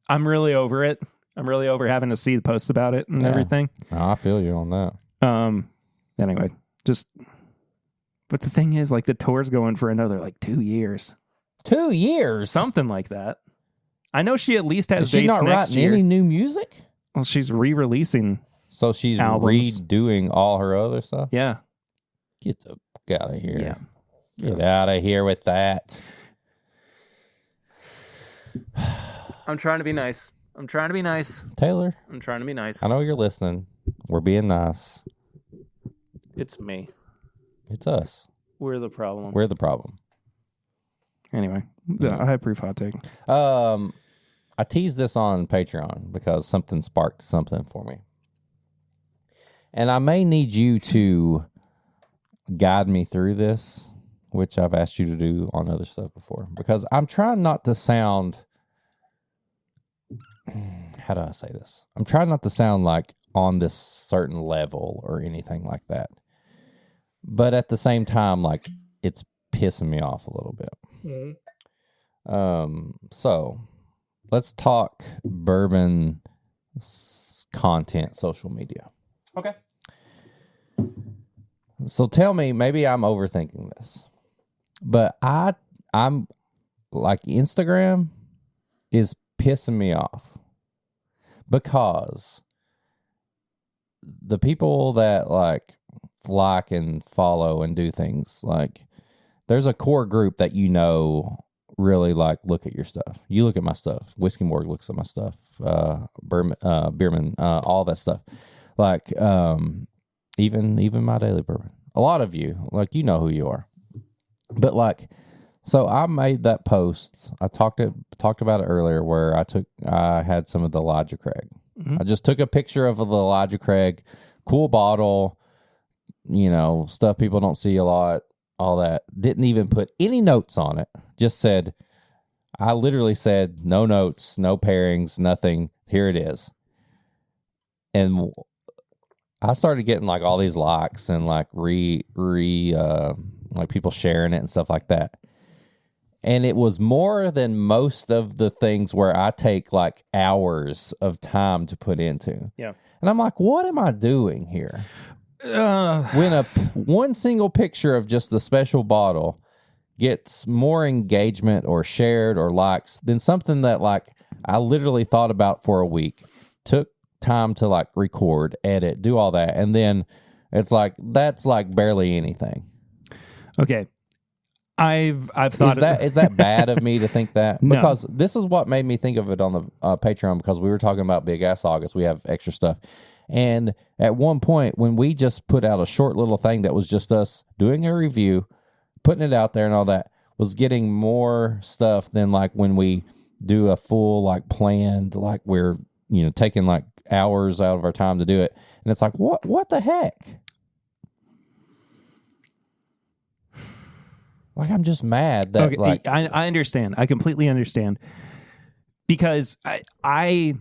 I'm really over it. I'm really over having to see the posts about it and everything. I feel you on that. Anyway, but the thing is, like, the tour's going for another like 2 years. 2 years? Something like that. I know she at least has Is she dates not next writing year. any new music? Well, she's re-releasing. So she's albums. redoing all her other stuff? Yeah. Get the fuck out of here. Yeah. Get out of here with that. I'm trying to be nice. Taylor, I'm trying to be nice. I know you're listening. We're being nice. It's me. It's us. We're the problem. We're the problem. Anyway, high proof hot take. I teased this on Patreon because something sparked something for me. And I may need you to guide me through this, which I've asked you to do on other stuff before, because I'm trying not to sound, how do I say this? I'm trying not to sound like on this certain level or anything like that. But at the same time, like, it's pissing me off a little bit. So let's talk bourbon content, social media. Okay. So tell me, maybe I'm overthinking this, but I'm like, Instagram is pissing me off because the people that like and follow and do things, like, there's a core group that really like look at your stuff. You look at my stuff. Whiskey Morgue looks at my stuff. Beerman, all that stuff. Like, even my daily bourbon. A lot of you, like, you know who you are. But like, so I made that post. I talked about it earlier, where I had some of the Elijah Craig. Mm-hmm. I just took a picture of the Elijah Craig, cool bottle, stuff people don't see a lot, all that. Didn't even put any notes on it. Just said, I literally said, no notes, no pairings, nothing. Here it is. And I started getting like all these likes and like like people sharing it and stuff like that. And it was more than most of the things where I take like hours of time to put into. Yeah. And I'm like, what am I doing here? When one single picture of just the special bottle gets more engagement or shared or likes than something that like I literally thought about for a week, took time to like record, edit, do all that, and then it's like, that's like barely anything. Okay. I've thought is that bad of me to think that? No. Because this is what made me think of it on the Patreon, because we were talking about Big Ass August. We have extra stuff. And at one point, when we just put out a short little thing that was just us doing a review, putting it out there and all that, was getting more stuff than like when we do a full like planned, like we're taking like hours out of our time to do it. And it's like, what the heck? Like, I'm just mad that okay, like I understand. I completely understand, because I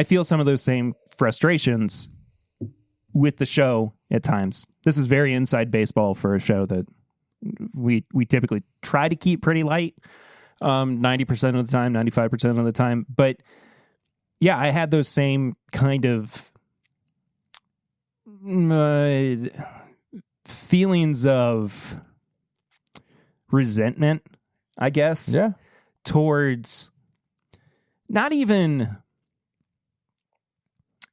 feel some of those same frustrations with the show at times. This is very inside baseball for a show that we typically try to keep pretty light, 90% of the time, 95% of the time. But yeah, I had those same kind of feelings of resentment, I guess. Yeah. Towards not even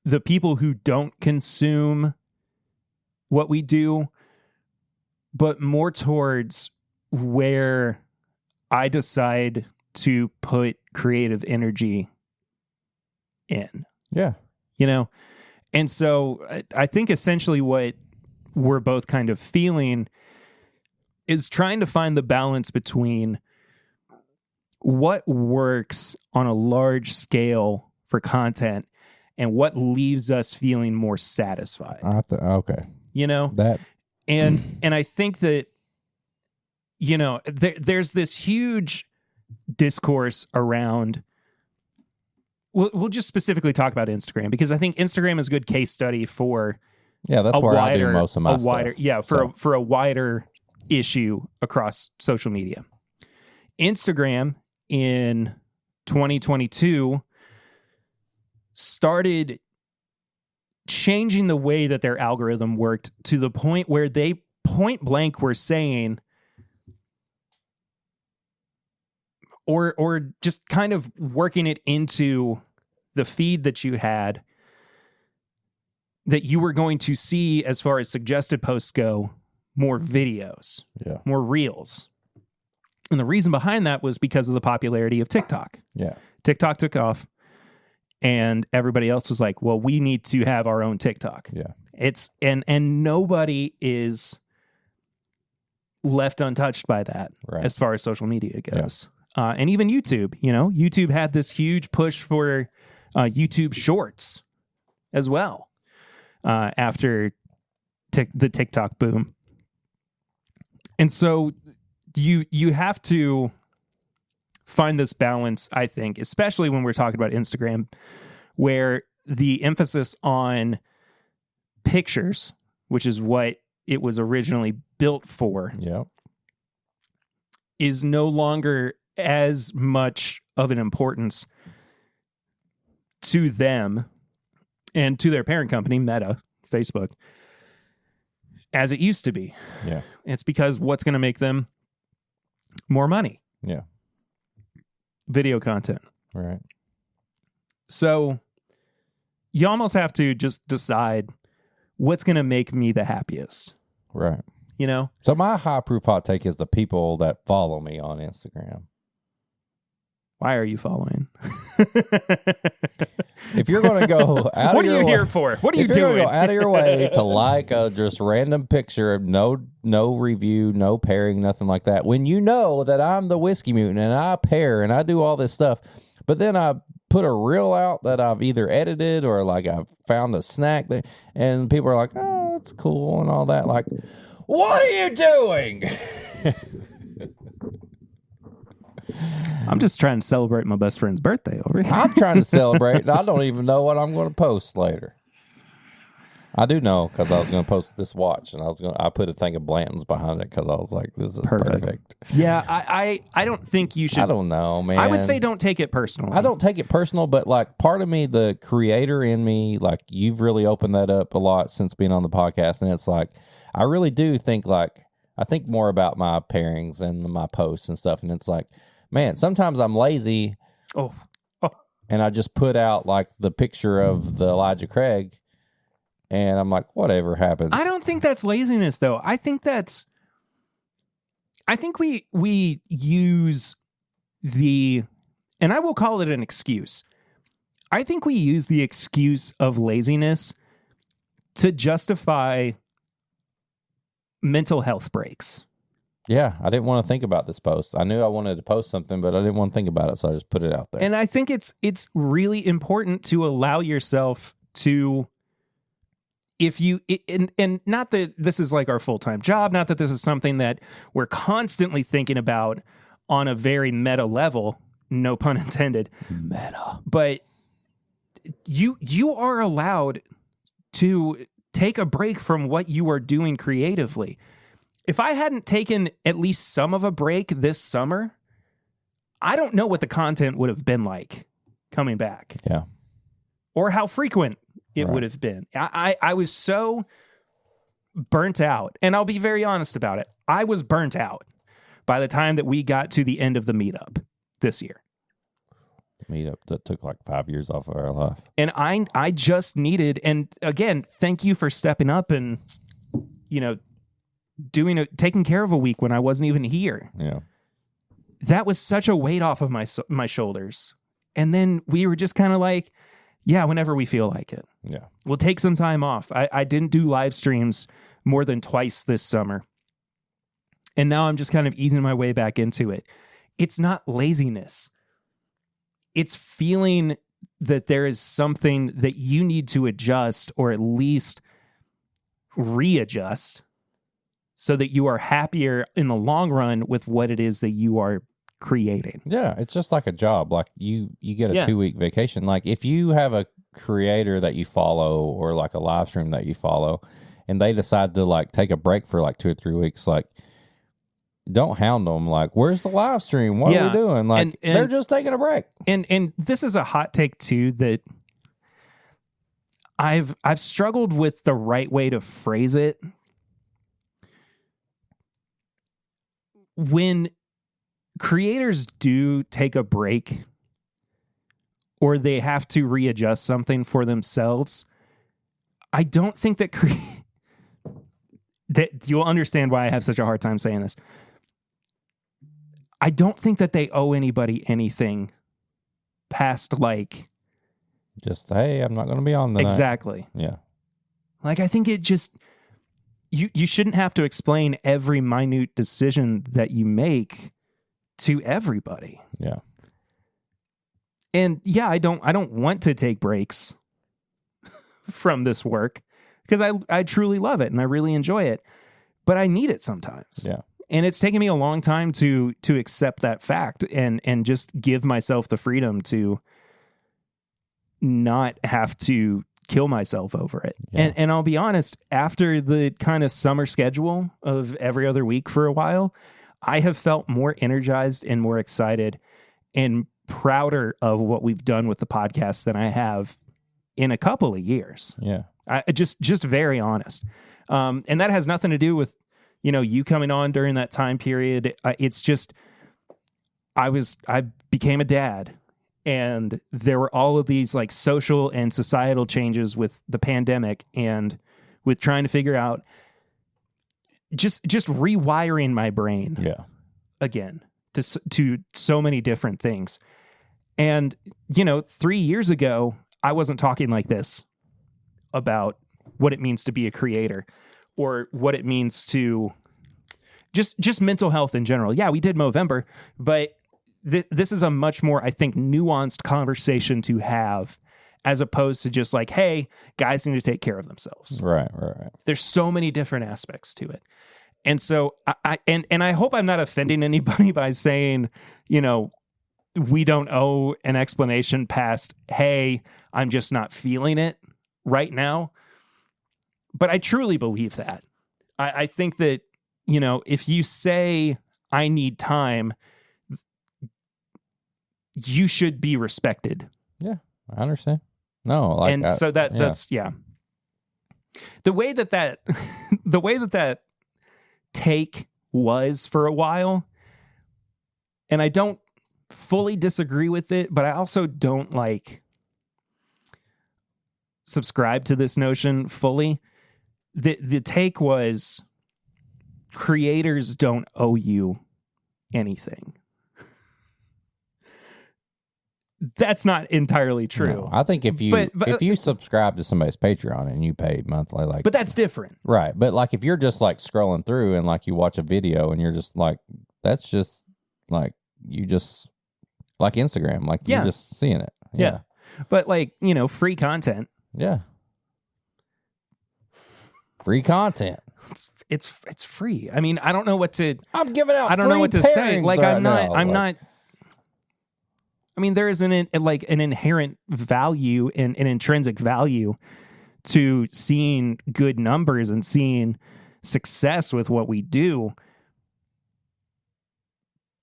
the people who don't consume what we do, but more towards where I decide to put creative energy in. Yeah. And so I think essentially what we're both kind of feeling is trying to find the balance between what works on a large scale for content and what leaves us feeling more satisfied. Okay. That, and I think that, there's this huge discourse around, we'll just specifically talk about Instagram, because I think Instagram is a good case study for that's where I do most of my stuff. For a wider issue across social media. Instagram in 2022 started changing the way that their algorithm worked, to the point where they point blank were saying, or just kind of working it into the feed that you had, that you were going to see, as far as suggested posts go, more videos, more reels. And the reason behind that was because of the popularity of TikTok. Yeah. TikTok took off, and everybody else was like, well, we need to have our own TikTok. Yeah. It's and nobody is left untouched by that as far as social media goes. Yeah. And even YouTube, YouTube had this huge push for YouTube Shorts as well after the TikTok boom. And so you have to find this balance, I think, especially when we're talking about Instagram, where the emphasis on pictures, which is what it was originally built for, is no longer as much of an importance to them and to their parent company, Meta, Facebook, as it used to be. Yeah. It's because what's going to make them more money? Yeah. Video content. Right. So you almost have to just decide what's going to make me the happiest. Right. So my high proof hot take is the people that follow me on Instagram. Why are you following? If you're going to go out what of your way... What are you here for? What are you doing? If you're going to go out of your way to like a just random picture of no review, no pairing, nothing like that, when you know that I'm the whiskey mutant and I pair and I do all this stuff, but then I put a reel out that I've either edited or like I've found a snack that, and people are like, oh, it's cool and all that. Like, what are you doing? I'm just trying to celebrate my best friend's birthday over here. I'm trying to celebrate, and I don't even know what I'm going to post later. I do know, because I was going to post this watch, and I put a thing of Blanton's behind it because I was like, this is perfect. Yeah, I don't think you should. I don't know, man. I would say don't take it personal. I don't take it personal, but like part of me, the creator in me, like you've really opened that up a lot since being on the podcast, and it's like, I really do think like, I think more about my pairings and my posts and stuff, and it's like, man, sometimes I'm lazy and I just put out like the picture of the Elijah Craig and I'm like, whatever happens. I don't think that's laziness though. I think we use and I will call it an excuse. I think we use the excuse of laziness to justify mental health breaks. Yeah, I didn't want to think about this post. I knew I wanted to post something, but I didn't want to think about it, so I just put it out there. And I think it's really important to allow yourself to, and not that this is like our full-time job, not that this is something that we're constantly thinking about on a very meta level, no pun intended. Meta. But you are allowed to take a break from what you are doing creatively. If I hadn't taken at least some of a break this summer, I don't know what the content would have been like coming back. Yeah. Or how frequent it would have been. I was so burnt out. And I'll be very honest about it. I was burnt out by the time that we got to the end of the meetup this year. Meetup that took like 5 years off of our life. And I just needed, and again, thank you for stepping up and, taking care of a week when I wasn't even here. Yeah. That was such a weight off of my shoulders. And then we were just kind of like, yeah, whenever we feel like it. Yeah. We'll take some time off. I didn't do live streams more than twice this summer. And now I'm just kind of easing my way back into it. It's not laziness. It's feeling that there is something that you need to adjust or at least readjust so that you are happier in the long run with what it is that you are creating. Yeah, it's just like a job. Like you get a 2-week vacation. Like if you have a creator that you follow or like a live stream that you follow and they decide to like take a break for like 2 or 3 weeks, like don't hound them. Like, where's the live stream? What are we doing? Like, and they're just taking a break. And this is a hot take too that I've struggled with the right way to phrase it. When creators do take a break or they have to readjust something for themselves, I don't think that that you'll understand why I have such a hard time saying this. I don't think that they owe anybody anything past like just, hey, I'm not going to be on the exactly. Yeah. Like, I think it just, you shouldn't have to explain every minute decision that you make to everybody. Yeah. And yeah, I don't want to take breaks from this work because I truly love it and I really enjoy it, but I need it sometimes. Yeah. And it's taken me a long time to accept that fact and just give myself the freedom to not have to kill myself over it. Yeah. And I'll be honest, after the kind of summer schedule of every other week for a while, I have felt more energized and more excited and prouder of what we've done with the podcast than I have in a couple of years. Yeah. I just very honest. And that has nothing to do with, you coming on during that time period. It's just, I became a dad, and there were all of these like social and societal changes with the pandemic and with trying to figure out just rewiring my brain again to so many different things. And, 3 years ago, I wasn't talking like this about what it means to be a creator or what it means to just mental health in general. Yeah, we did Movember, but this is a much more, I think, nuanced conversation to have as opposed to just like, hey, guys need to take care of themselves. Right. There's so many different aspects to it. And so I hope I'm not offending anybody by saying, we don't owe an explanation past, hey, I'm just not feeling it right now. But I truly believe that. I think that, if you say I need time, you should be respected. Yeah, I understand. No, like, and so that's the way that take was for a while, and I don't fully disagree with it, but I also don't like subscribe to this notion fully. The take was creators don't owe you anything. That's not entirely true. No, I think if you if you subscribe to somebody's Patreon and you pay monthly, like, but that's different, right? But like if you're just like scrolling through and like you watch a video and you're just like, that's just like you just like Instagram, like you're just seeing it. Yeah. But like free content. Yeah. Free content. It's free. I mean, I don't know what to. I'm giving out. I don't know what to say. Like right I'm not. now. I'm not. I mean, there is an inherent value and an intrinsic value to seeing good numbers and seeing success with what we do.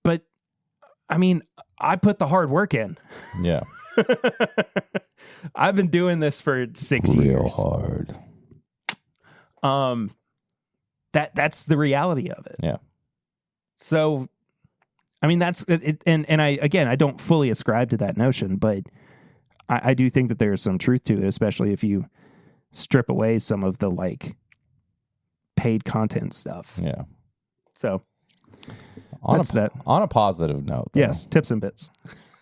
But I mean, I put the hard work in. Yeah. I've been doing this for 6 years. Real hard. That's the reality of it. Yeah. So, I mean, that's it. And I don't fully ascribe to that notion, but I do think that there's some truth to it, especially if you strip away some of the like paid content stuff. Yeah. So on a positive note, though, yes, tips and bits.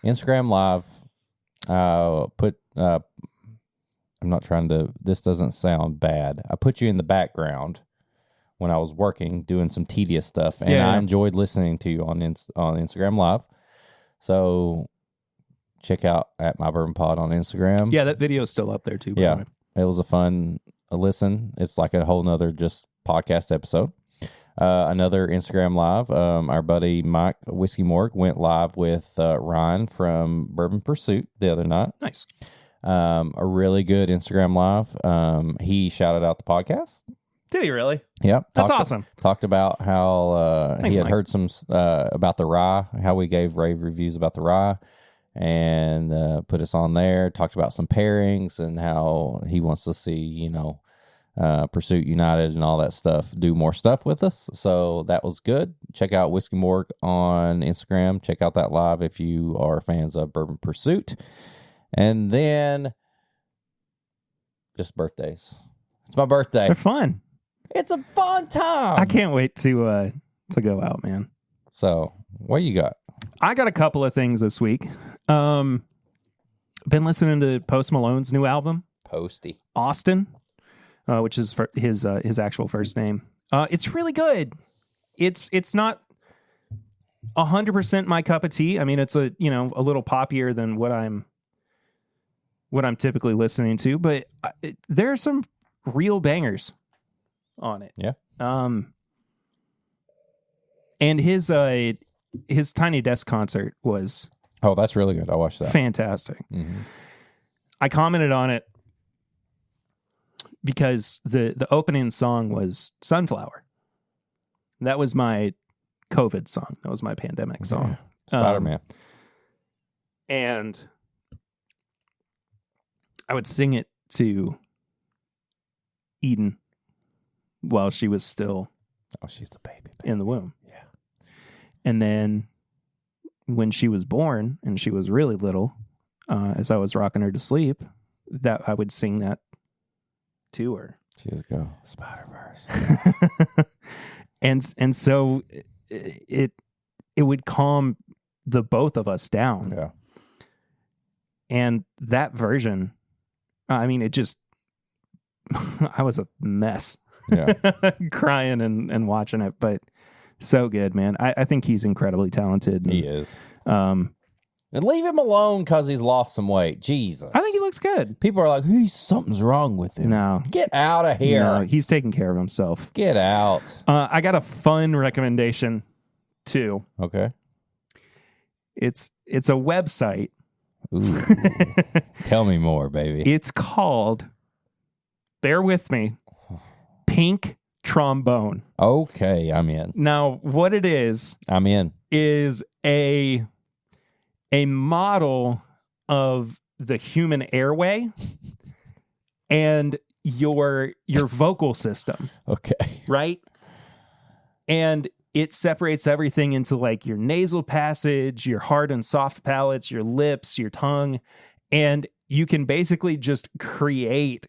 Instagram Live. I'm not trying to. This doesn't sound bad. I put you in the background when I was working, doing some tedious stuff, and I enjoyed listening to you on Instagram Live. So check out at My Bourbon Pod on Instagram. Yeah, that video is still up there too. By the way. It was a fun listen. It's like a whole nother just podcast episode. Another Instagram Live. Our buddy Mike Whiskey Morg went live with Ryan from Bourbon Pursuit the other night. Nice. A really good Instagram Live. He shouted out the podcast. Did he really? Yep. That's awesome. Talked about how Thanks, he had Mike. heard some about the rye, how we gave rave reviews about the rye, and put us on there. Talked about some pairings and how he wants to see, Pursuit United and all that stuff do more stuff with us. So that was good. Check out Whiskey Morgue on Instagram. Check out that live if you are fans of Bourbon Pursuit. And then just birthdays. It's my birthday. They're fun. It's a fun time. I can't wait to go out, man. So what you got? I got a couple of things this week. Been listening to Post Malone's new album, Posty Austin, which is his actual first name. It's really good. It's not 100% my cup of tea. I mean, it's a little poppier than what I'm typically listening to, but there are some real bangers on it. Yeah. And his Tiny Desk concert was that's really good. I watched that. Fantastic. Mm-hmm. I commented on it because the opening song was Sunflower. That was my COVID song. That was my pandemic song. Spider-Man. And I would sing it to Eden while she was still she's the baby. in the womb. Yeah. And then when she was born and she was really little, as I was rocking her to sleep, that I would sing that to her. She was go Spider-Verse. and so it would calm the both of us down. Yeah. And that version, I mean, it just I was a mess. Yeah. Crying and watching it, but so good, man. I think he's incredibly talented. And, he is. And leave him alone because he's lost some weight. Jesus. I think he looks good. People are like, something's wrong with him. No. Get out of here. No, he's taking care of himself. Get out. I got a fun recommendation, too. Okay. It's a website. Ooh. Tell me more, baby. It's called, bear with me, Pink Trombone. Okay, I'm in. Now, what it is a model of the human airway and your vocal system. Okay. Right? And it separates everything into like your nasal passage, your hard and soft palates, your lips, your tongue, and you can basically just create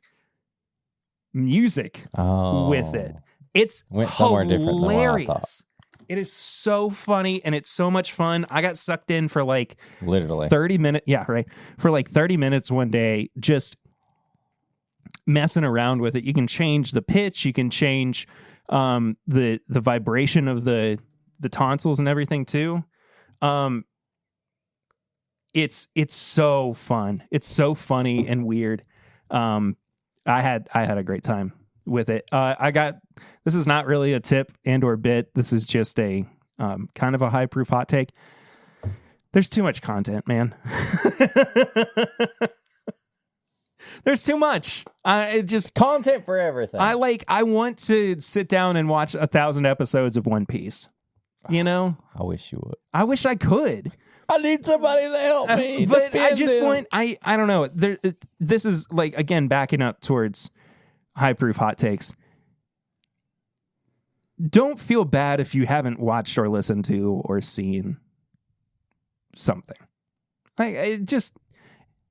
music with it. It's went somewhere different than what I thought. It is so funny and it's so much fun. I got sucked in for like literally 30 minutes. Yeah, right. For like 30 minutes one day, just messing around with it. You can change the pitch. You can change the vibration of the tonsils and everything too. It's so fun. It's so funny and weird. I had a great time with it. This is not really a tip and or bit. This is just a kind of a high proof hot take. There's too much content, man. There's too much. Content for everything. I want to sit down and watch 1,000 episodes of One Piece. You know? I wish you would. I wish I could. I need somebody to help me. But I just want, I don't know. This is like, again, backing up towards high proof hot takes. Don't feel bad if you haven't watched or listened to or seen something. Just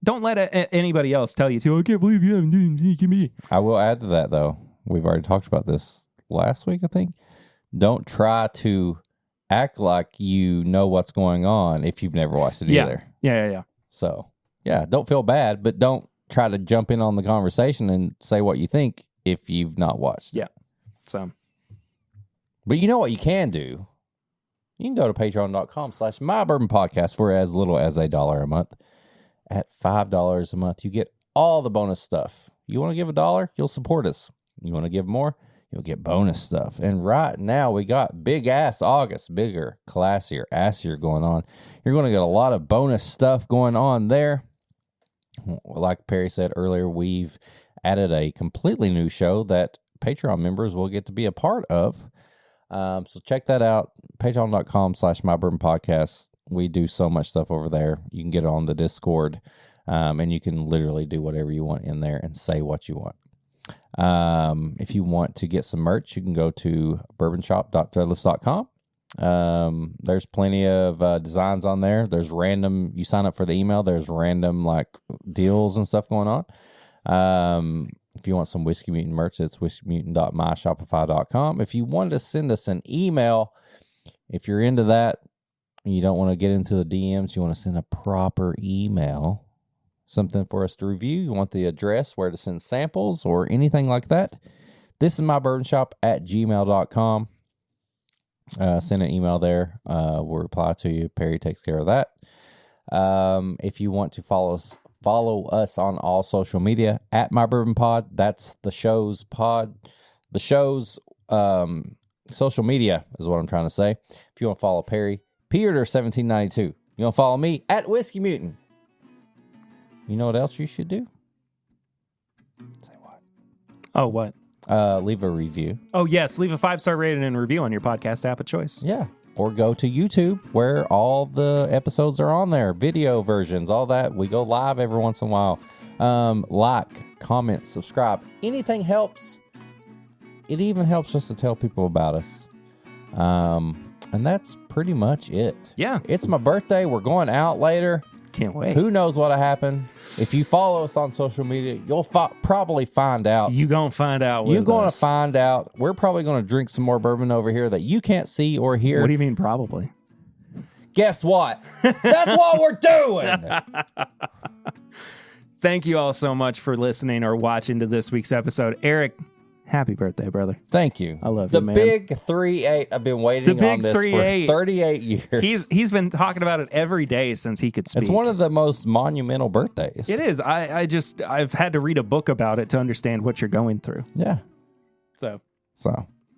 don't let anybody else tell you to. I can't believe you haven't done me. I will add to that though. We've already talked about this last week, I think. Don't try to act like you know what's going on if you've never watched it either. Yeah. So, yeah, don't feel bad, but don't try to jump in on the conversation and say what you think if you've not watched. Yeah. So, but you know what you can do? You can go to patreon.com/mybourbonpodcast for as little as $1 a month. At $5 a month, you get all the bonus stuff. You want to give $1, you'll support us. You want to give more, you'll get bonus stuff. And right now, we got big ass August, bigger, classier, assier going on. You're going to get a lot of bonus stuff going on there. Like Perry said earlier, we've added a completely new show that Patreon members will get to be a part of. So check that out. Patreon.com/mybourbonpodcast. We do so much stuff over there. You can get on the Discord, and you can literally do whatever you want in there and say what you want. If you want to get some merch, you can go to bourbonshop.threadless.com. There's plenty of designs on there. There's random, you sign up for the email, there's random like deals and stuff going on. If you want some Whiskey Mutant merch, it's whiskeymutant.myshopify.com. If you wanted to send us an email, if you're into that, you don't want to get into the DMs, you want to send a proper email, something for us to review, you want the address, where to send samples or anything like that, this is mybourbonshop@gmail.com. Send an email there. We'll reply to you. Perry takes care of that. If you want to follow us on all social media at MyBourbonPod. That's the show's pod. The show's social media is what I'm trying to say. If you want to follow Perry, Peter1792. You want to follow me at Whiskey Mutant. You know what else you should do? Say what? Oh, what? Leave a review. Oh, yes. Leave a 5-star rating and review on your podcast app of choice. Yeah. Or go to YouTube where all the episodes are on there. Video versions, all that. We go live every once in a while. Like, comment, subscribe. Anything helps. It even helps us to tell people about us. And that's pretty much it. Yeah. It's my birthday. We're going out later. Can't wait. Who knows what'll happen? If you follow us on social media, you'll probably find out. You're going to find out. You're going to find out. We're probably going to drink some more bourbon over here that you can't see or hear. What do you mean probably? Guess what? That's what we're doing. Thank you all so much for listening or watching to this week's episode. Eric, happy birthday, brother. Thank you. I love you, man. The big 3-8. I've been waiting on this for 38 years. He's been talking about it every day since he could speak. It's one of the most monumental birthdays. It is. I've had to read a book about it to understand what you're going through. Yeah. So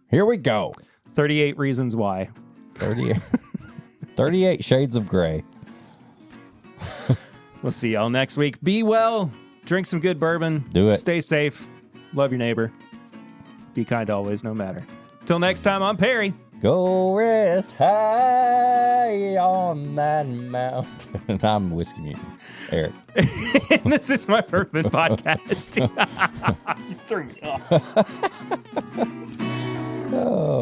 here we go. 38 reasons why. 38 shades of gray. We'll see y'all next week. Be well. Drink some good bourbon. Do it. Stay safe. Love your neighbor. Be kind always, no matter. Till next time, I'm Perry. Go rest high on that mountain. I'm Whiskey Mutant. Eric. And this is my Bourbon Podcast. You threw me off. Oh.